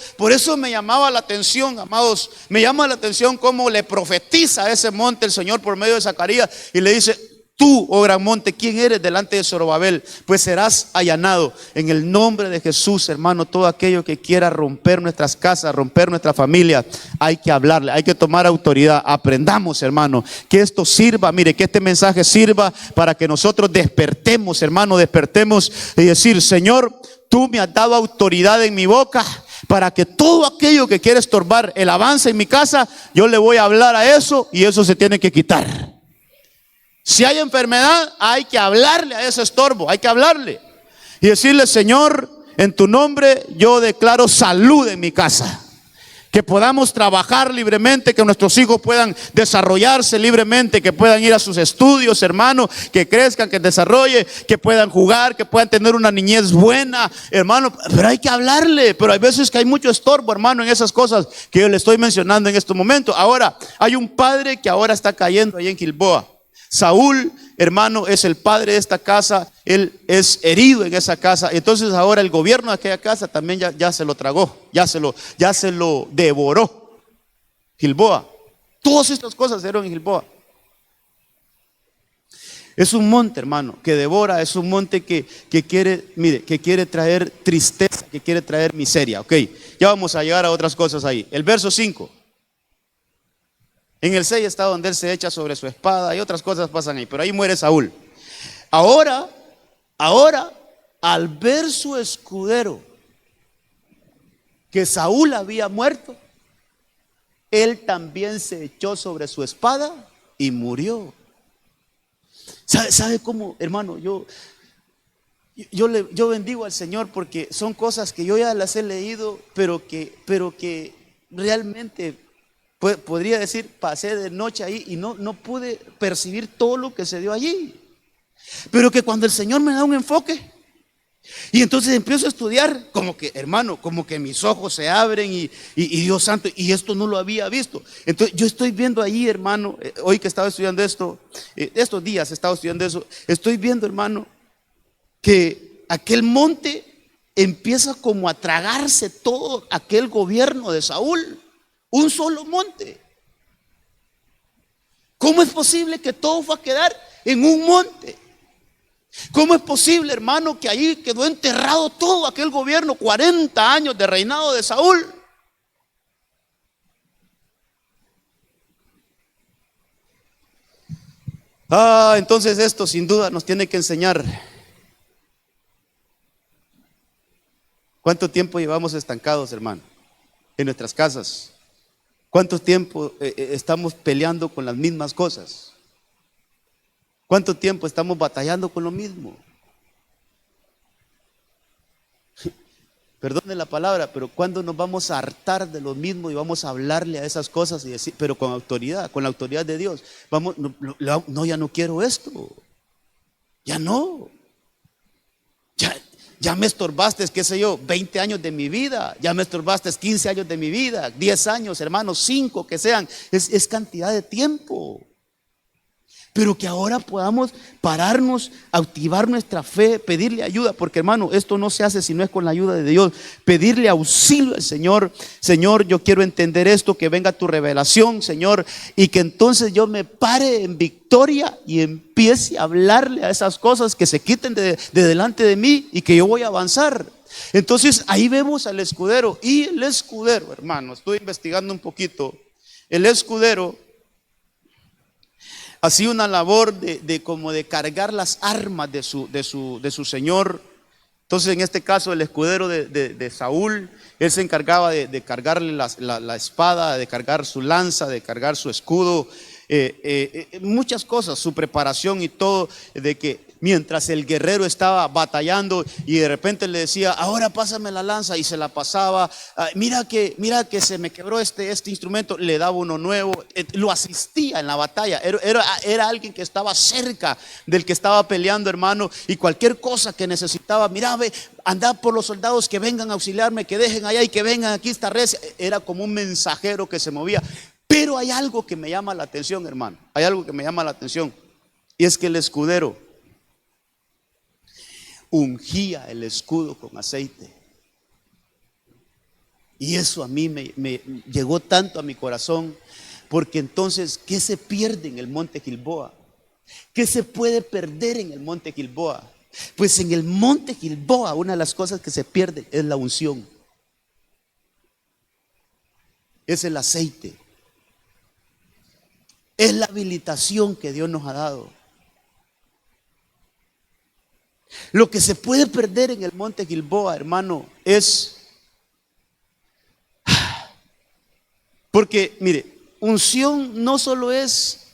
me llamaba la atención, amados. Me llama la atención cómo le profetiza a ese monte el Señor por medio de Zacarías. Y le dice: tú, oh gran monte, ¿quién eres delante de Zorobabel? Pues serás allanado. En el nombre de Jesús, hermano, todo aquello que quiera romper nuestras casas, romper nuestra familia, hay que hablarle, hay que tomar autoridad. Aprendamos, hermano, que esto sirva, mire, que este mensaje sirva para que nosotros despertemos, hermano, despertemos y decir: Señor, tú me has dado autoridad en mi boca para que todo aquello que quiere estorbar el avance en mi casa, yo le voy a hablar a eso y eso se tiene que quitar. Si hay enfermedad, hay que hablarle a ese estorbo, hay que hablarle y decirle: Señor, en tu nombre yo declaro salud en mi casa. Que podamos trabajar libremente, que nuestros hijos puedan desarrollarse libremente, que puedan ir a sus estudios, hermano, que crezcan, que desarrollen, que puedan jugar, que puedan tener una niñez buena, hermano. Pero hay que hablarle. Pero hay veces que hay mucho estorbo, hermano, en esas cosas que yo le estoy mencionando en este momento. Ahora, hay un padre que ahora está cayendo ahí en Gilboa. Saúl, hermano, es el padre de esta casa. Él es herido en esa casa. Entonces ahora el gobierno de aquella casa también ya se lo tragó, ya se lo devoró. Gilboa. Todas estas cosas eran en Gilboa. Es un monte, hermano, que devora. Es un monte que quiere traer tristeza, que quiere traer miseria. Ok, ya vamos a llegar a otras cosas ahí. El verso 5. En el 6 está donde él se echa sobre su espada y otras cosas pasan ahí, pero ahí muere Saúl. Ahora, al ver su escudero que Saúl había muerto, él también se echó sobre su espada y murió. ¿Sabe cómo, hermano? Yo bendigo al Señor porque son cosas que yo ya las he leído, pero que realmente podría decir, pasé de noche ahí y no pude percibir todo lo que se dio allí. Pero que cuando el Señor me da un enfoque y entonces empiezo a estudiar, como que, hermano, como que mis ojos se abren y Dios santo, y esto no lo había visto. Entonces yo estoy viendo ahí, hermano, hoy que estaba estudiando esto, estos días he estado estudiando eso, estoy viendo, hermano, que aquel monte empieza como a tragarse todo aquel gobierno de Saúl. Un solo monte. ¿Cómo es posible que todo fue a quedar en un monte? ¿Cómo es posible, hermano, que ahí quedó enterrado todo aquel gobierno, 40 años de reinado de Saúl? Entonces esto sin duda nos tiene que enseñar. ¿Cuánto tiempo llevamos estancados, hermano, en nuestras casas? ¿Cuánto tiempo estamos peleando con las mismas cosas? ¿Cuánto tiempo estamos batallando con lo mismo? Perdone la palabra, pero ¿cuándo nos vamos a hartar de lo mismo y vamos a hablarle a esas cosas y decir, pero con autoridad, con la autoridad de Dios? Vamos, no, ya no quiero esto. Ya no. Ya me estorbaste, qué sé yo, 20 años de mi vida. Ya me estorbaste 15 años de mi vida, 10 años, hermanos, 5 que sean. Es cantidad de tiempo. Pero que ahora podamos pararnos, activar nuestra fe, pedirle ayuda, porque hermano, esto no se hace si no es con la ayuda de Dios. Pedirle auxilio al Señor. Señor, yo quiero entender esto, que venga tu revelación, Señor, y que entonces yo me pare en victoria y empiece a hablarle a esas cosas que se quiten de delante de mí y que yo voy a avanzar. Entonces ahí vemos al escudero, y el escudero, hermano, estoy investigando un poquito. El escudero hacía una labor como de cargar las armas de su señor. Entonces en este caso el escudero de Saúl, él se encargaba de cargarle la espada, de cargar su lanza, de cargar su escudo, muchas cosas, su preparación y todo, de que mientras el guerrero estaba batallando y de repente le decía, ahora pásame la lanza, y se la pasaba. Mira que se me quebró este instrumento, le daba uno nuevo. Lo asistía en la batalla, era alguien que estaba cerca del que estaba peleando, hermano, y cualquier cosa que necesitaba, mira, ve, anda por los soldados que vengan a auxiliarme, que dejen allá y que vengan aquí esta red. Era como un mensajero que se movía. Pero hay algo que me llama la atención, hermano, hay algo que me llama la atención, y es que el escudero ungía el escudo con aceite. Y eso a mí me llegó tanto a mi corazón, porque entonces, ¿qué se pierde en el monte Gilboa? ¿Qué se puede perder en el monte Gilboa? Pues en el monte Gilboa una de las cosas que se pierde es la unción, es el aceite, es la habilitación que Dios nos ha dado. Lo que se puede perder en el monte Gilboa, hermano, es, porque mire, unción no solo es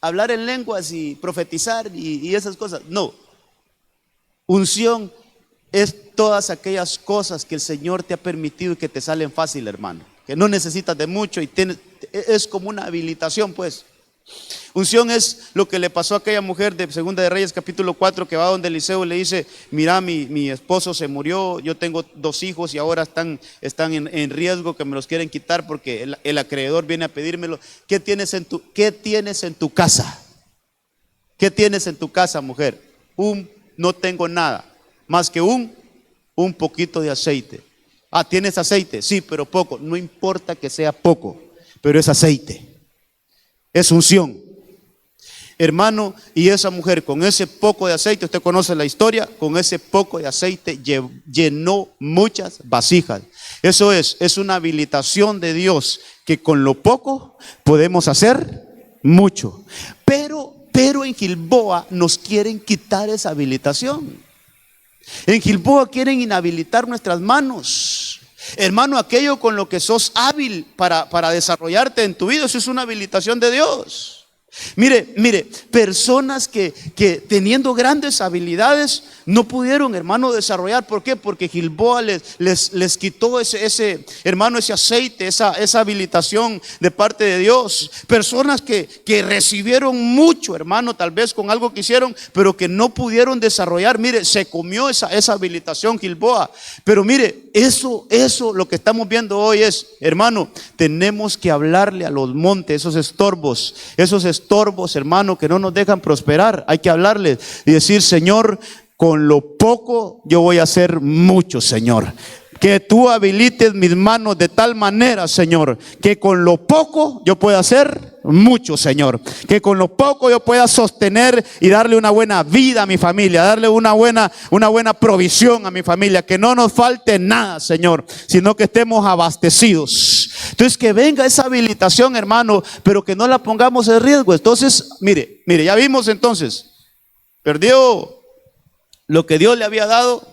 hablar en lenguas y profetizar y esas cosas. No, unción es todas aquellas cosas que el Señor te ha permitido y que te salen fácil, hermano, que no necesitas de mucho y es como una habilitación, pues. Unción es lo que le pasó a aquella mujer de Segunda de Reyes capítulo 4, que va donde Eliseo y le dice, mira, mi esposo se murió, yo tengo 2 hijos y ahora están en riesgo, que me los quieren quitar porque el acreedor viene a pedírmelo. ¿Qué tienes en tu casa? ¿Qué tienes en tu casa, mujer? No tengo nada más que un poquito de aceite. ¿Tienes aceite? Sí, pero poco. No importa que sea poco, pero es aceite. Es unción, hermano. Y esa mujer con ese poco de aceite, usted conoce la historia, con ese poco de aceite llenó muchas vasijas. Eso es una habilitación de Dios, que con lo poco podemos hacer mucho. Pero en Gilboa nos quieren quitar esa habilitación. En Gilboa quieren inhabilitar nuestras manos. Hermano, aquello con lo que sos hábil para desarrollarte en tu vida, eso es una habilitación de Dios. Mire, personas que teniendo grandes habilidades no pudieron, hermano, desarrollar. ¿Por qué? Porque Gilboa les quitó ese aceite, esa habilitación de parte de Dios. Personas que recibieron mucho, hermano, tal vez con algo que hicieron, pero que no pudieron desarrollar. Mire, se comió esa habilitación Gilboa. Pero mire, eso lo que estamos viendo hoy es, hermano, tenemos que hablarle a los montes, esos estorbos, hermano, que no nos dejan prosperar. Hay que hablarles y decir, Señor, con lo poco yo voy a hacer mucho, Señor. Que tú habilites mis manos de tal manera, Señor, que con lo poco yo pueda hacer mucho, Señor. Que con lo poco yo pueda sostener y darle una buena vida a mi familia, darle una buena provisión a mi familia. Que no nos falte nada, Señor, sino que estemos abastecidos. Entonces, que venga esa habilitación, hermano, pero que no la pongamos en riesgo. Entonces, mire, ya vimos entonces, perdió lo que Dios le había dado,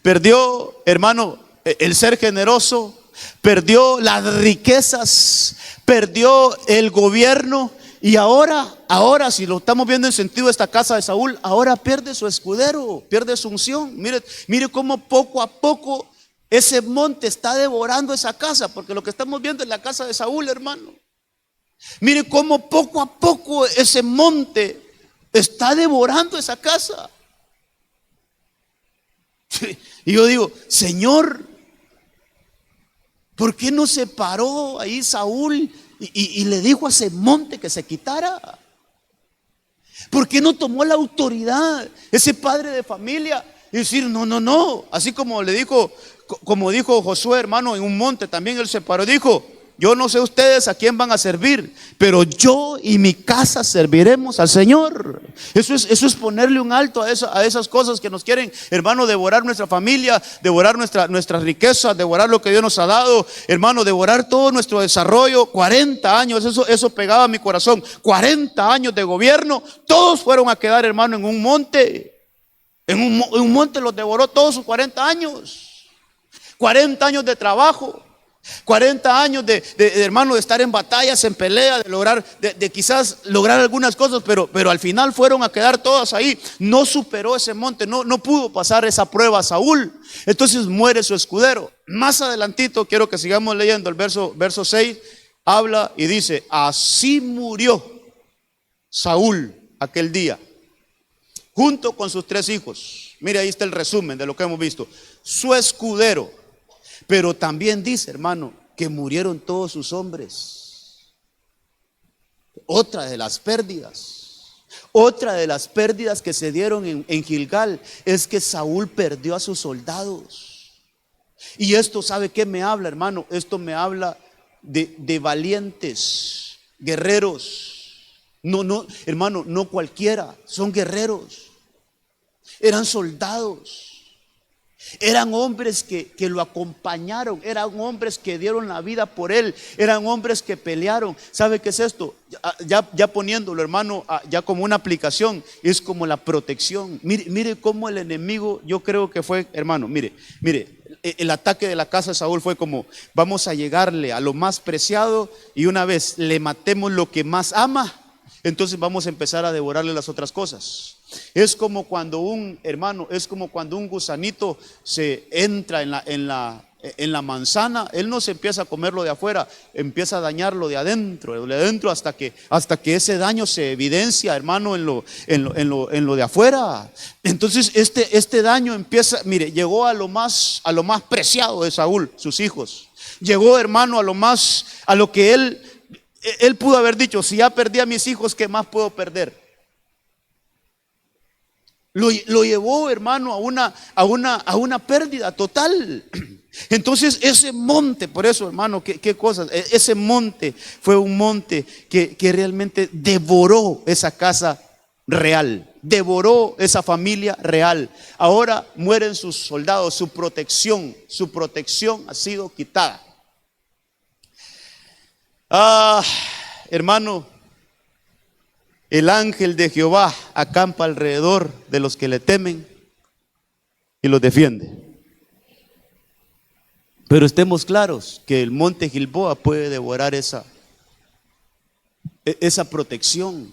perdió, hermano, el ser generoso, perdió las riquezas, perdió el gobierno, y ahora si lo estamos viendo en sentido de esta casa de Saúl, ahora pierde su escudero, pierde su unción. Mire cómo poco a poco ese monte está devorando esa casa, porque lo que estamos viendo es la casa de Saúl, hermano. Mire cómo poco a poco ese monte está devorando esa casa. Y yo digo, Señor, ¿por qué no se paró ahí Saúl y le dijo a ese monte que se quitara? ¿Por qué no tomó la autoridad ese padre de familia y decir, no? Así como le dijo, como dijo Josué, hermano, en un monte también él se paró, dijo, yo no sé ustedes a quién van a servir, pero yo y mi casa serviremos al Señor. Eso es ponerle un alto a esas cosas que nos quieren, hermano, devorar nuestra familia, devorar nuestras riquezas, devorar lo que Dios nos ha dado, hermano, devorar todo nuestro desarrollo. 40 años, eso pegaba a mi corazón. 40 años de gobierno, todos fueron a quedar, hermano, en un monte. En un monte los devoró todos sus 40 años. 40 años de trabajo. 40 años de hermano, de estar en batallas, en pelea, de lograr, de quizás lograr algunas cosas, pero al final fueron a quedar todas ahí. No superó ese monte, no pudo pasar esa prueba Saúl. Entonces muere su escudero. Más adelantito, quiero que sigamos leyendo el verso 6, habla y dice, así murió Saúl aquel día, junto con sus 3 hijos. Mire, ahí está el resumen de lo que hemos visto. Su escudero. Pero también dice, hermano, que murieron todos sus hombres. Otra de las pérdidas que se dieron en Gilgal es que Saúl perdió a sus soldados. Y esto, ¿sabe qué me habla, hermano? Esto me habla de valientes, guerreros. No, hermano, no cualquiera, son guerreros. Eran soldados. Eran hombres que lo acompañaron, eran hombres que dieron la vida por él, eran hombres que pelearon. ¿Sabe qué es esto? Ya poniéndolo, hermano, ya como una aplicación, es como la protección. Mire cómo el enemigo, yo creo que fue, hermano, mire, el ataque de la casa de Saúl fue como, vamos a llegarle a lo más preciado y una vez le matemos lo que más ama, entonces vamos a empezar a devorarle las otras cosas. Es como cuando un gusanito se entra en la manzana, él no se empieza a comer lo de afuera, empieza a dañar lo de adentro hasta que ese daño se evidencia, hermano, en lo de afuera. Entonces este daño empieza, mire, llegó a lo más preciado de Saúl, sus hijos. Llegó, hermano, a lo que él pudo haber dicho, si ya perdí a mis hijos, ¿qué más puedo perder? Lo llevó, hermano, a una pérdida total. Entonces ese monte, por eso, hermano, qué cosas, ese monte fue un monte que realmente devoró esa casa real, devoró esa familia real. Ahora mueren sus soldados, su protección ha sido quitada. Hermano, el ángel de Jehová acampa alrededor de los que le temen y los defiende. Pero estemos claros que el monte Gilboa puede devorar esa protección.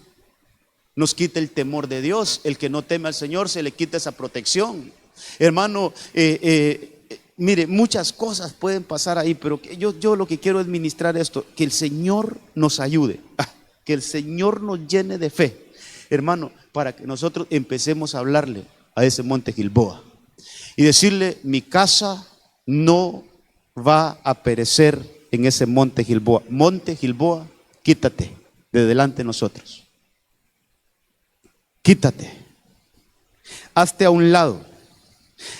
Nos quita el temor de Dios. El que no teme al Señor, se le quita esa protección. Hermano, mire, muchas cosas pueden pasar ahí, pero yo lo que quiero es ministrar esto, que el Señor nos ayude. Que el Señor nos llene de fe, hermano, para que nosotros empecemos a hablarle a ese monte Gilboa y decirle, mi casa no va a perecer en ese monte Gilboa. Monte Gilboa, quítate de delante de nosotros. Quítate. Hazte a un lado.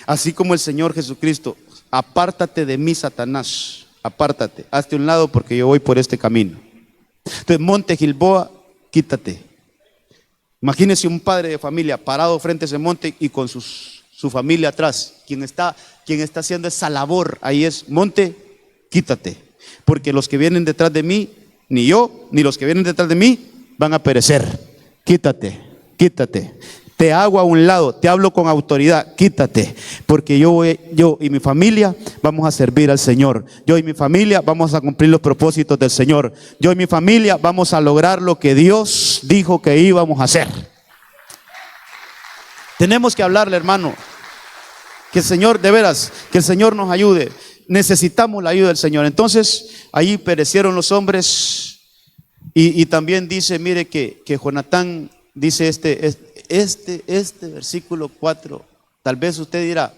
Así como el Señor Jesucristo, apártate de mí, Satanás. Apártate, hazte a un lado porque yo voy por este camino. Entonces, monte Gilboa, quítate. Imagínese un padre de familia parado frente a ese monte y con su familia atrás. Quien está haciendo esa labor ahí es: monte, quítate. Porque los que vienen detrás de mí, ni yo, ni los que vienen detrás de mí van a perecer. Quítate, quítate. Te hago a un lado, te hablo con autoridad, quítate, porque yo y mi familia vamos a servir al Señor. Yo y mi familia vamos a cumplir los propósitos del Señor. Yo y mi familia vamos a lograr lo que Dios dijo que íbamos a hacer. Tenemos que hablarle, hermano, que el Señor, de veras, que el Señor nos ayude. Necesitamos la ayuda del Señor. Entonces, ahí perecieron los hombres. Y también dice, mire, que Jonatán dice este versículo 4, tal vez usted dirá,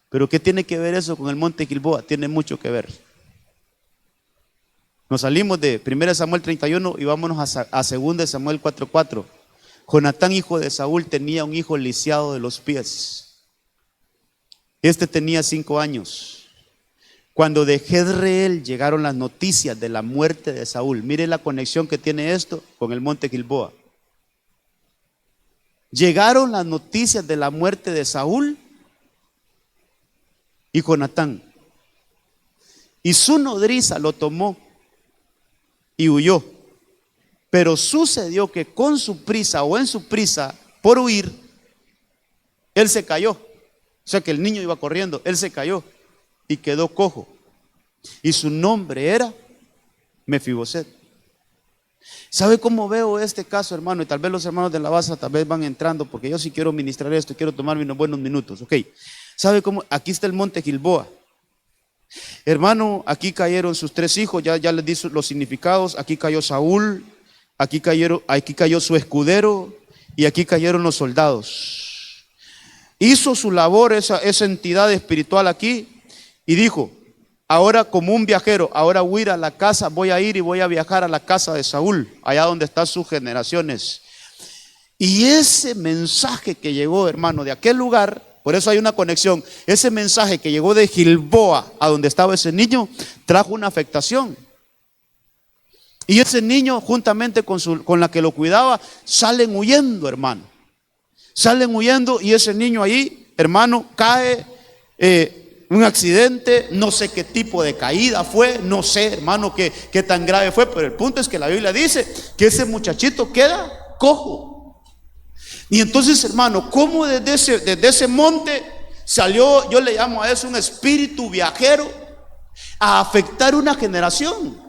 pero ¿qué tiene que ver eso con el monte Gilboa? Tiene mucho que ver. Nos salimos de 1 Samuel 31 y vámonos a 2 Samuel 4:4. Jonatán, hijo de Saúl, tenía un hijo lisiado de los pies. Este tenía 5 años. Cuando de Jezreel llegaron las noticias de la muerte de Saúl, mire la conexión que tiene esto con el monte Gilboa. Llegaron las noticias de la muerte de Saúl y Jonatán, y su nodriza lo tomó y huyó. Pero sucedió que con su prisa o en su prisa por huir, él se cayó. O sea que el niño iba corriendo, él se cayó y quedó cojo. Y su nombre era Mefiboset. ¿Sabe cómo veo este caso, hermano? Y tal vez los hermanos de la base tal vez van entrando, porque yo sí quiero ministrar esto, quiero tomarme unos buenos minutos. Ok, ¿sabe cómo? Aquí está el monte Gilboa. Hermano, aquí cayeron sus 3 hijos, ya les di los significados. Aquí cayó Saúl, aquí cayó su escudero y aquí cayeron los soldados. Hizo su labor esa entidad espiritual aquí y dijo: ahora, como un viajero, ahora voy a ir a la casa, voy a ir y voy a viajar a la casa de Saúl, allá donde están sus generaciones. Y ese mensaje que llegó, hermano, de aquel lugar, por eso hay una conexión, ese mensaje que llegó de Gilboa a donde estaba ese niño, trajo una afectación. Y ese niño, juntamente con la que lo cuidaba, salen huyendo, hermano. Salen huyendo y ese niño ahí, hermano, cae, un accidente, no sé qué tipo de caída fue, no sé, hermano, qué tan grave fue, pero el punto es que la Biblia dice que ese muchachito queda cojo. Y entonces, hermano, ¿cómo desde ese monte salió, yo le llamo a eso un espíritu viajero, a afectar una generación?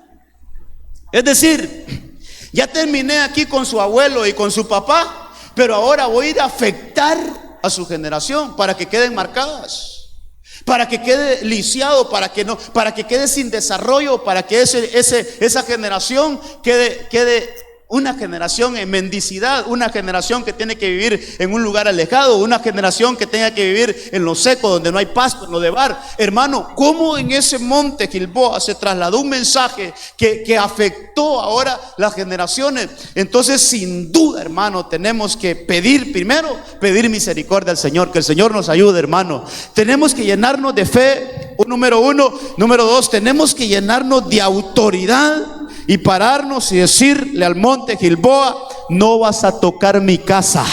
Es decir, ya terminé aquí con su abuelo y con su papá, pero ahora voy a ir a afectar a su generación para que queden marcadas, para que quede lisiado, para que quede sin desarrollo, para que esa generación quede una generación en mendicidad, una generación que tiene que vivir en un lugar alejado, una generación que tenga que vivir en lo seco, donde no hay pasto, en lo de bar. Hermano, ¿cómo en ese monte Gilboa se trasladó un mensaje que afectó ahora las generaciones? Entonces, sin duda, hermano, tenemos que pedir misericordia al Señor, que el Señor nos ayude, hermano. Tenemos que llenarnos de fe, número 1. Número 2, tenemos que llenarnos de autoridad y pararnos y decirle al monte Gilboa: no vas a tocar mi casa,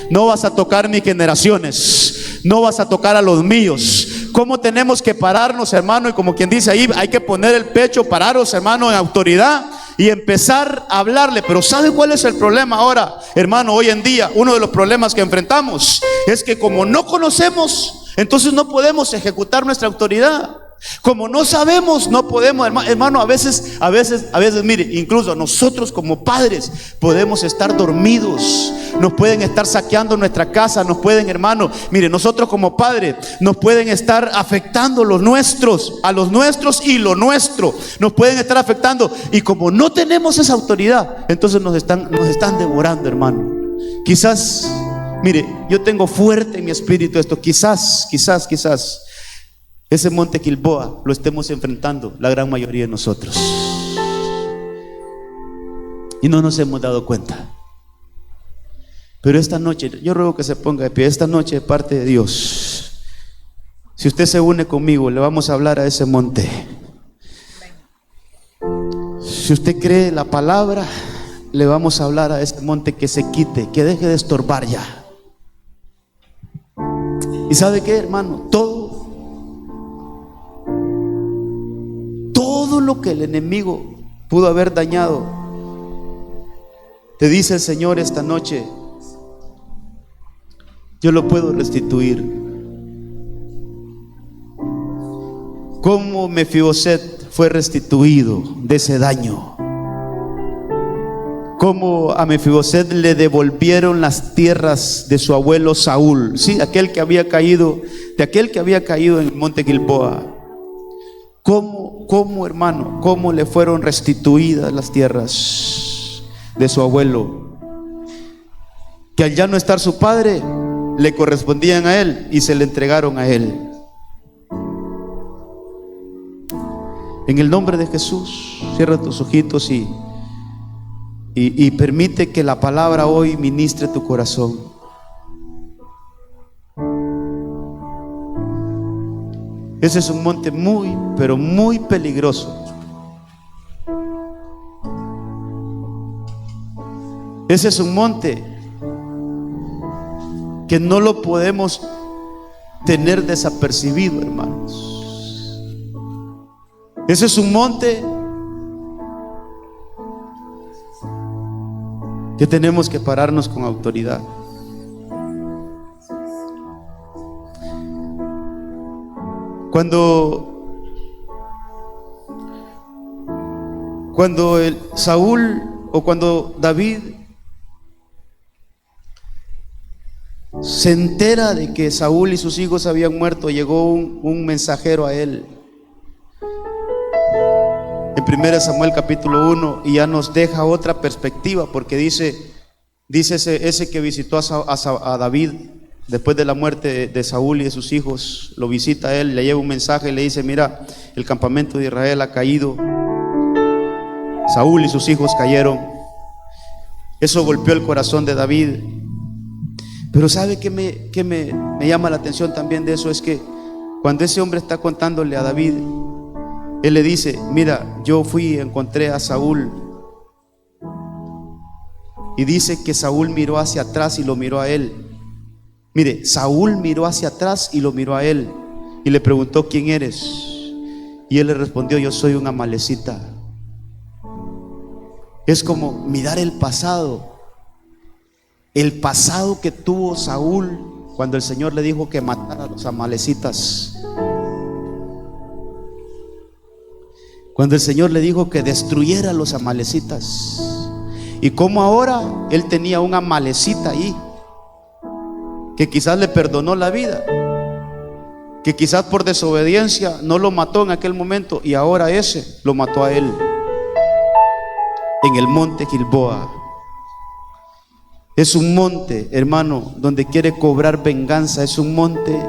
no vas a tocar mis generaciones, no vas a tocar a los míos. ¿Cómo tenemos que pararnos, hermano? Y como quien dice ahí, hay que poner el pecho, pararos, hermano, en autoridad y empezar a hablarle. Pero ¿sabe cuál es el problema ahora, hermano? Hoy en día, uno de los problemas que enfrentamos es que como no conocemos, entonces no podemos ejecutar nuestra autoridad. Como no sabemos, no podemos, hermano. A veces, mire, incluso nosotros como padres podemos estar dormidos, nos pueden estar saqueando nuestra casa, nos pueden, hermano, mire, nosotros como padres nos pueden estar afectando a los nuestros y lo nuestro, nos pueden estar afectando. Y como no tenemos esa autoridad, entonces nos están devorando, hermano. Quizás, mire, yo tengo fuerte en mi espíritu esto, quizás ese monte Gilboa lo estemos enfrentando la gran mayoría de nosotros y no nos hemos dado cuenta. Pero esta noche, yo ruego que se ponga de pie. Esta noche, de parte de Dios, si usted se une conmigo, le vamos a hablar a ese monte. Si usted cree la palabra, le vamos a hablar a este monte que se quite, que deje de estorbar ya. ¿Y sabe qué, hermano? Todo lo que el enemigo pudo haber dañado, te dice el Señor esta noche, yo lo puedo restituir. Como Mefiboset fue restituido de ese daño. Como a Mefiboset le devolvieron las tierras de su abuelo Saúl, sí, de aquel que había caído en el monte Gilboa. ¿Cómo, hermano? ¿Cómo le fueron restituidas las tierras de su abuelo? Que al ya no estar su padre, le correspondían a él y se le entregaron a él. En el nombre de Jesús, cierra tus ojitos y permite que la palabra hoy ministre tu corazón. Ese es un monte muy, pero muy peligroso. Ese es un monte que no lo podemos tener desapercibido, hermanos. Ese es un monte que tenemos que pararnos con autoridad. Cuando Saúl o cuando David se entera de que Saúl y sus hijos habían muerto, llegó un mensajero a él. En 1 Samuel capítulo 1, y ya nos deja otra perspectiva, porque dice ese que visitó a David después de la muerte de Saúl y de sus hijos, lo visita a él, le lleva un mensaje y le dice: mira, el campamento de Israel ha caído, Saúl y sus hijos cayeron. Eso golpeó el corazón de David. Pero ¿sabe qué me llama la atención también de eso? Es que cuando ese hombre está contándole a David, él le dice: mira, yo fui y encontré a Saúl. Y dice que Saúl miró hacia atrás y lo miró a él. Mire, Saúl miró hacia atrás y lo miró a él y le preguntó: ¿quién eres? Y él le respondió: yo soy un amalecita. Es como mirar el pasado que tuvo Saúl cuando el Señor le dijo que matara a los amalecitas, cuando el Señor le dijo que destruyera a los amalecitas, y como ahora él tenía un amalecita ahí que quizás le perdonó la vida, que quizás por desobediencia no lo mató en aquel momento, y ahora ese lo mató a él en el monte Gilboa. Es un monte, hermano, donde quiere cobrar venganza. Es un monte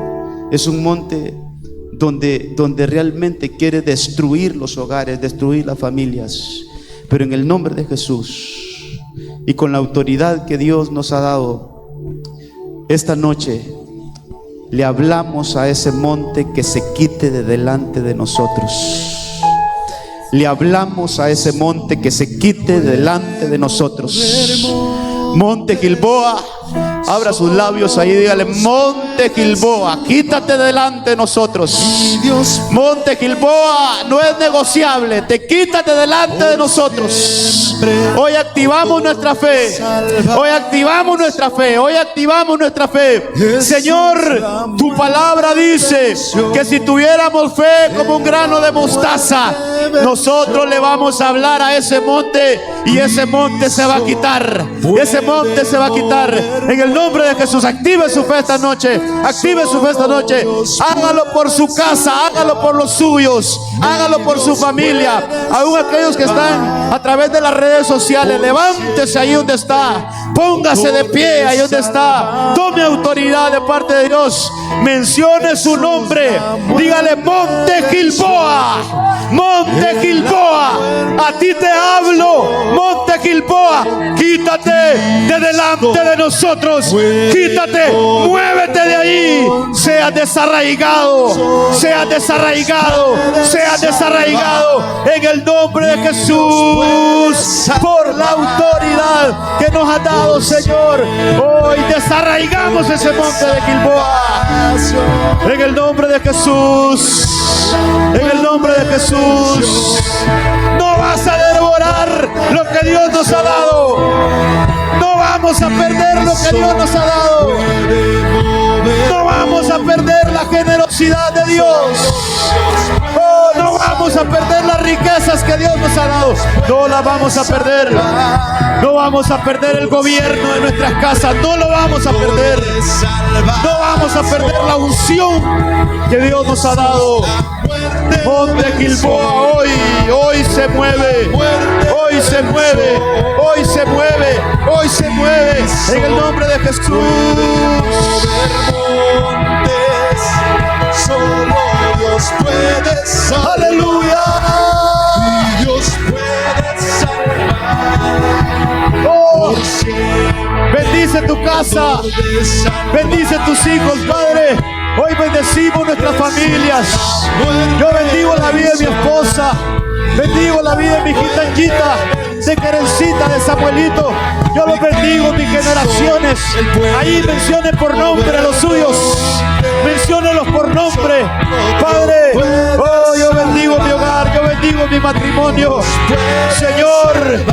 donde realmente quiere destruir los hogares, destruir las familias. Pero en el nombre de Jesús y con la autoridad que Dios nos ha dado, esta noche le hablamos a ese monte que se quite de delante de nosotros. Le hablamos a ese monte que se quite delante de nosotros. Monte Gilboa, abra sus labios ahí, dígale: monte Gilboa, quítate delante de nosotros. Monte Gilboa, no es negociable, te quítate delante de nosotros. Hoy activamos nuestra fe. Hoy activamos nuestra fe. Hoy activamos nuestra fe. Señor, tu palabra dice que si tuviéramos fe como un grano de mostaza, nosotros le vamos a hablar a ese monte y ese monte se va a quitar. Ese monte se va a quitar. En el nombre de Jesús, active su fe esta noche. Active su fe esta noche. Hágalo por su casa, hágalo por los suyos, hágalo por su familia. Aún aquellos que están a través de las redes sociales, levántese ahí donde está, póngase de pie ahí donde está, tome autoridad de parte de Dios, mencione su nombre, dígale: monte Gilboa, monte Gilboa, a ti te hablo, monte Gilboa, quítate de delante de nosotros. nosotros. Quítate, muévete de ahí. Seas desarraigado, seas desarraigado, seas desarraigado en el nombre de Jesús, por la autoridad que nos ha dado, Señor. Hoy desarraigamos ese monte de Gilboa en el nombre de Jesús, en el nombre de Jesús. No vas a devorar lo que Dios nos ha dado. No vamos a perder lo que Dios nos ha dado. No vamos a perder la generosidad de Dios. Oh, no vamos a perder las riquezas que Dios nos ha dado. No las vamos a perder. No vamos a perder el gobierno de nuestras casas. No lo vamos a perder. No vamos a perder la unción que Dios nos ha dado. Monte Gilboa hoy se mueve. Hoy se mueve. Hoy se mueve. Hoy se mueve. En el nombre de Jesús. Solo Dios puede salvar. Aleluya. Y Dios puede salvar. Oh, bendice tu casa. Bendice tus hijos, Padre. Hoy bendecimos nuestras familias. Yo bendigo la vida de mi esposa. Bendigo la vida de mi hijita Anguita, de Kerencita, de Samuelito. Yo los bendigo, mis generaciones. Ahí mencione por nombre a los suyos. Menciónelos por nombre, Padre. Oh, yo bendigo mi hogar, yo bendigo mi matrimonio. Señor,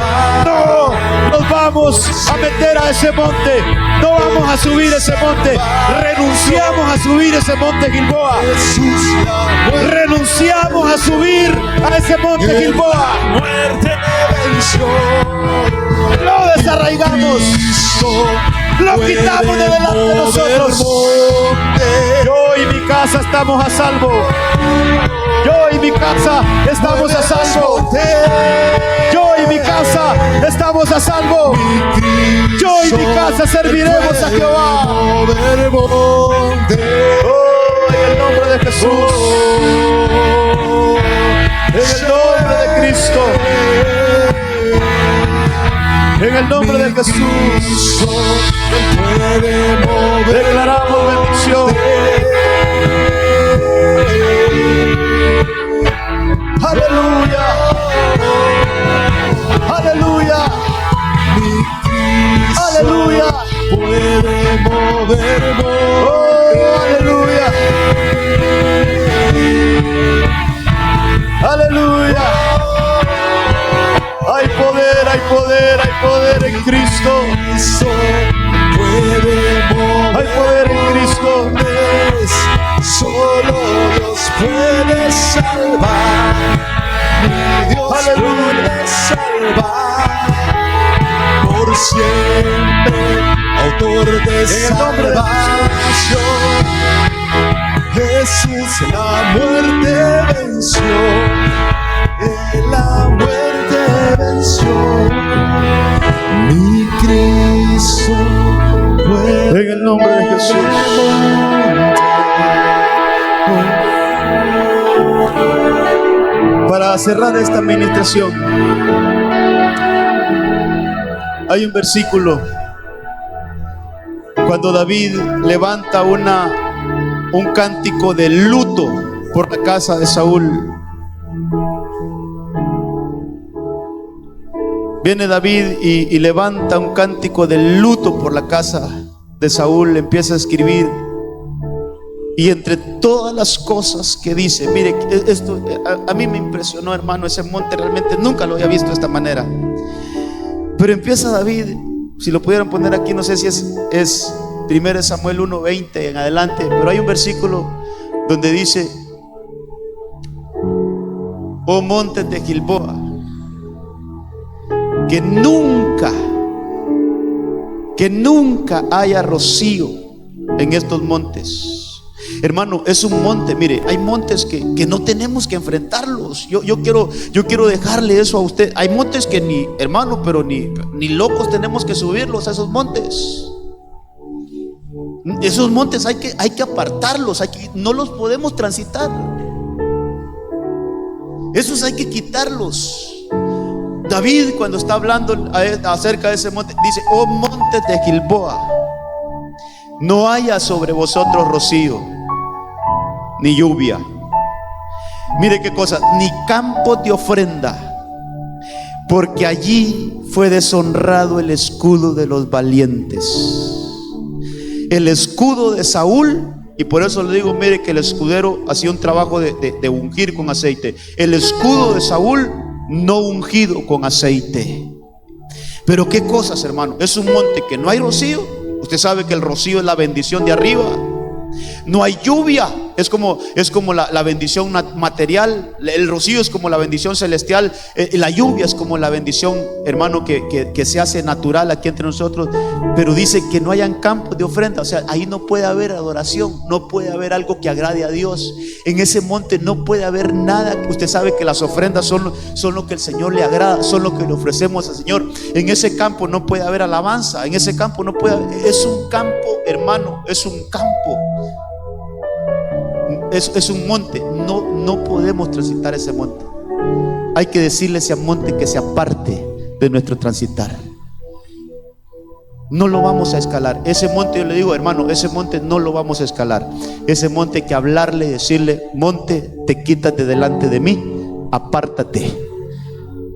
no nos vamos a meter a ese monte. No vamos a subir ese monte. Renunciamos a subir ese monte Gilboa. Renunciamos a subir a ese monte Gilboa. Lo desarraigamos. Lo quitamos de delante de nosotros. Yo y mi casa estamos a salvo. Yo y mi casa estamos a salvo. Yo y mi casa estamos a salvo. Yo y mi casa serviremos a Jehová. Oh, en el nombre de Jesús. En el nombre de Cristo. En el nombre de Jesús. Declaramos bendición. Aleluya. Aleluya. Aleluya. Puede mover. Oh, aleluya. Aleluya. Hay poder, hay poder, hay poder en Cristo. Hay poder en Cristo. Solo Dios puede salvar. Mi Dios puede salvar por siempre. Autor de salvación. Jesús la muerte venció. La muerte venció. Mi Cristo puede. En el nombre de Jesús. Para cerrar esta administración, hay un versículo cuando David levanta un cántico de luto por la casa de Saúl. Viene David y levanta un cántico de luto por la casa de Saúl, empieza a escribir. Y entre todas las cosas que dice, mire, esto a mí me impresionó, hermano, ese monte realmente nunca lo había visto de esta manera. Pero empieza David, si lo pudieran poner aquí, no sé si es 1 Samuel 1:20 en adelante, pero hay un versículo donde dice: oh montes de Gilboa, que nunca haya rocío en estos montes. Hermano, es un monte, mire, hay montes que no tenemos que enfrentarlos. Yo quiero dejarle eso a usted. Hay montes que ni, hermano, pero ni locos tenemos que subirlos a esos montes. Esos montes hay que apartarlos, no los podemos transitar. Esos hay que quitarlos. David, cuando está hablando acerca de ese monte, dice: oh montes de Gilboa, no haya sobre vosotros rocío, ni lluvia. Mire qué cosa, ni campos de ofrenda, porque allí fue deshonrado el escudo de los valientes. El escudo de Saúl, y por eso le digo, mire que el escudero hacía un trabajo de ungir con aceite. El escudo de Saúl no ungido con aceite. Pero qué cosas, hermano, es un monte que no hay rocío. Usted sabe que el rocío es la bendición de arriba. No hay lluvia, es como la bendición material. El rocío es como la bendición celestial. La lluvia es como la bendición, hermano, que se hace natural aquí entre nosotros. Pero dice que no hayan campos de ofrenda. O sea, ahí no puede haber adoración, no puede haber algo que agrade a Dios. En ese monte no puede haber nada. Usted sabe que las ofrendas son lo que el Señor le agrada, son lo que le ofrecemos al Señor. En ese campo no puede haber alabanza, en ese campo no puede haber. Es un campo, hermano, es un campo. Es un monte. No podemos transitar ese monte. Hay que decirle a ese monte que se aparte de nuestro transitar. No lo vamos a escalar. Ese monte, yo le digo, hermano, ese monte no lo vamos a escalar. Ese monte hay que hablarle y decirle: monte, te quítate delante de mí, apártate,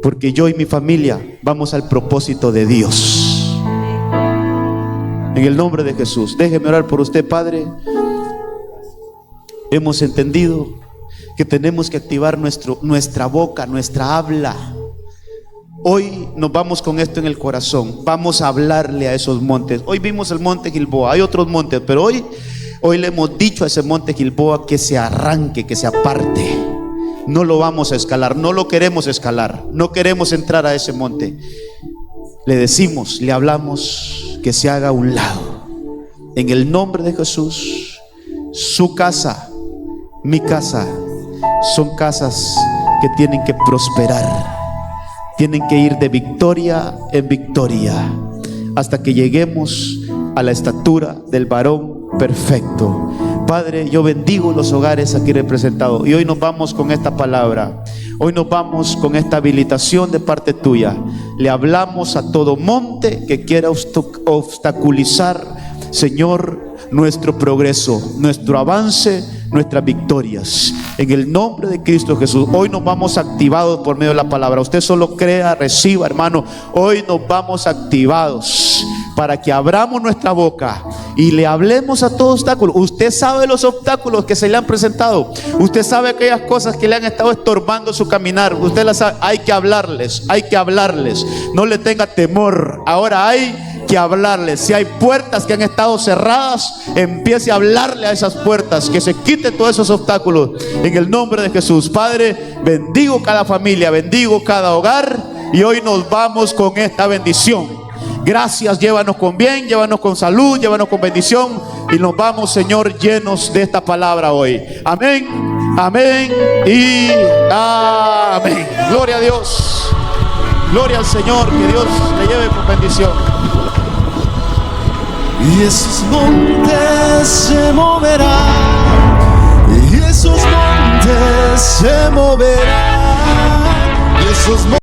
porque yo y mi familia vamos al propósito de Dios. En el nombre de Jesús, déjeme orar por usted, Padre. Hemos entendido que tenemos que activar nuestra boca, nuestra habla. Hoy nos vamos con esto en el corazón. Vamos a hablarle a esos montes. Hoy vimos el monte Gilboa, hay otros montes, pero hoy le hemos dicho a ese monte Gilboa que se arranque, que se aparte. No lo vamos a escalar, no lo queremos escalar, no queremos entrar a ese monte. Le decimos, le hablamos que se haga a un lado. En el nombre de Jesús, su casa, mi casa, son casas que tienen que prosperar, tienen que ir de victoria en victoria hasta que lleguemos a la estatura del varón perfecto. Padre, yo bendigo los hogares aquí representados, y hoy nos vamos con esta palabra. Hoy nos vamos con esta habilitación de parte tuya. Le hablamos a todo monte que quiera obstaculizar, Señor, nuestro progreso, nuestro avance, nuestras victorias. En el nombre de Cristo Jesús, hoy nos vamos activados por medio de la palabra. Usted solo crea, reciba, hermano. Hoy nos vamos activados para que abramos nuestra boca y le hablemos a todo obstáculo. Usted sabe los obstáculos que se le han presentado. Usted sabe aquellas cosas que le han estado estorbando su caminar. Usted las sabe. Hay que hablarles, hay que hablarles. No le tenga temor. Ahora hay que hablarles. Si hay puertas que han estado cerradas, empiece a hablarle a esas puertas, que se quiten todos esos obstáculos en el nombre de Jesús. Padre, bendigo cada familia, bendigo cada hogar, y hoy nos vamos con esta bendición. Gracias, llévanos con bien, llévanos con salud, llévanos con bendición, y nos vamos, Señor, llenos de esta palabra hoy. Amén, amén y amén. Gloria a Dios, gloria al Señor. Que Dios le lleve con bendición. Y esos montes se moverán, y esos montes se moverán, y esos montes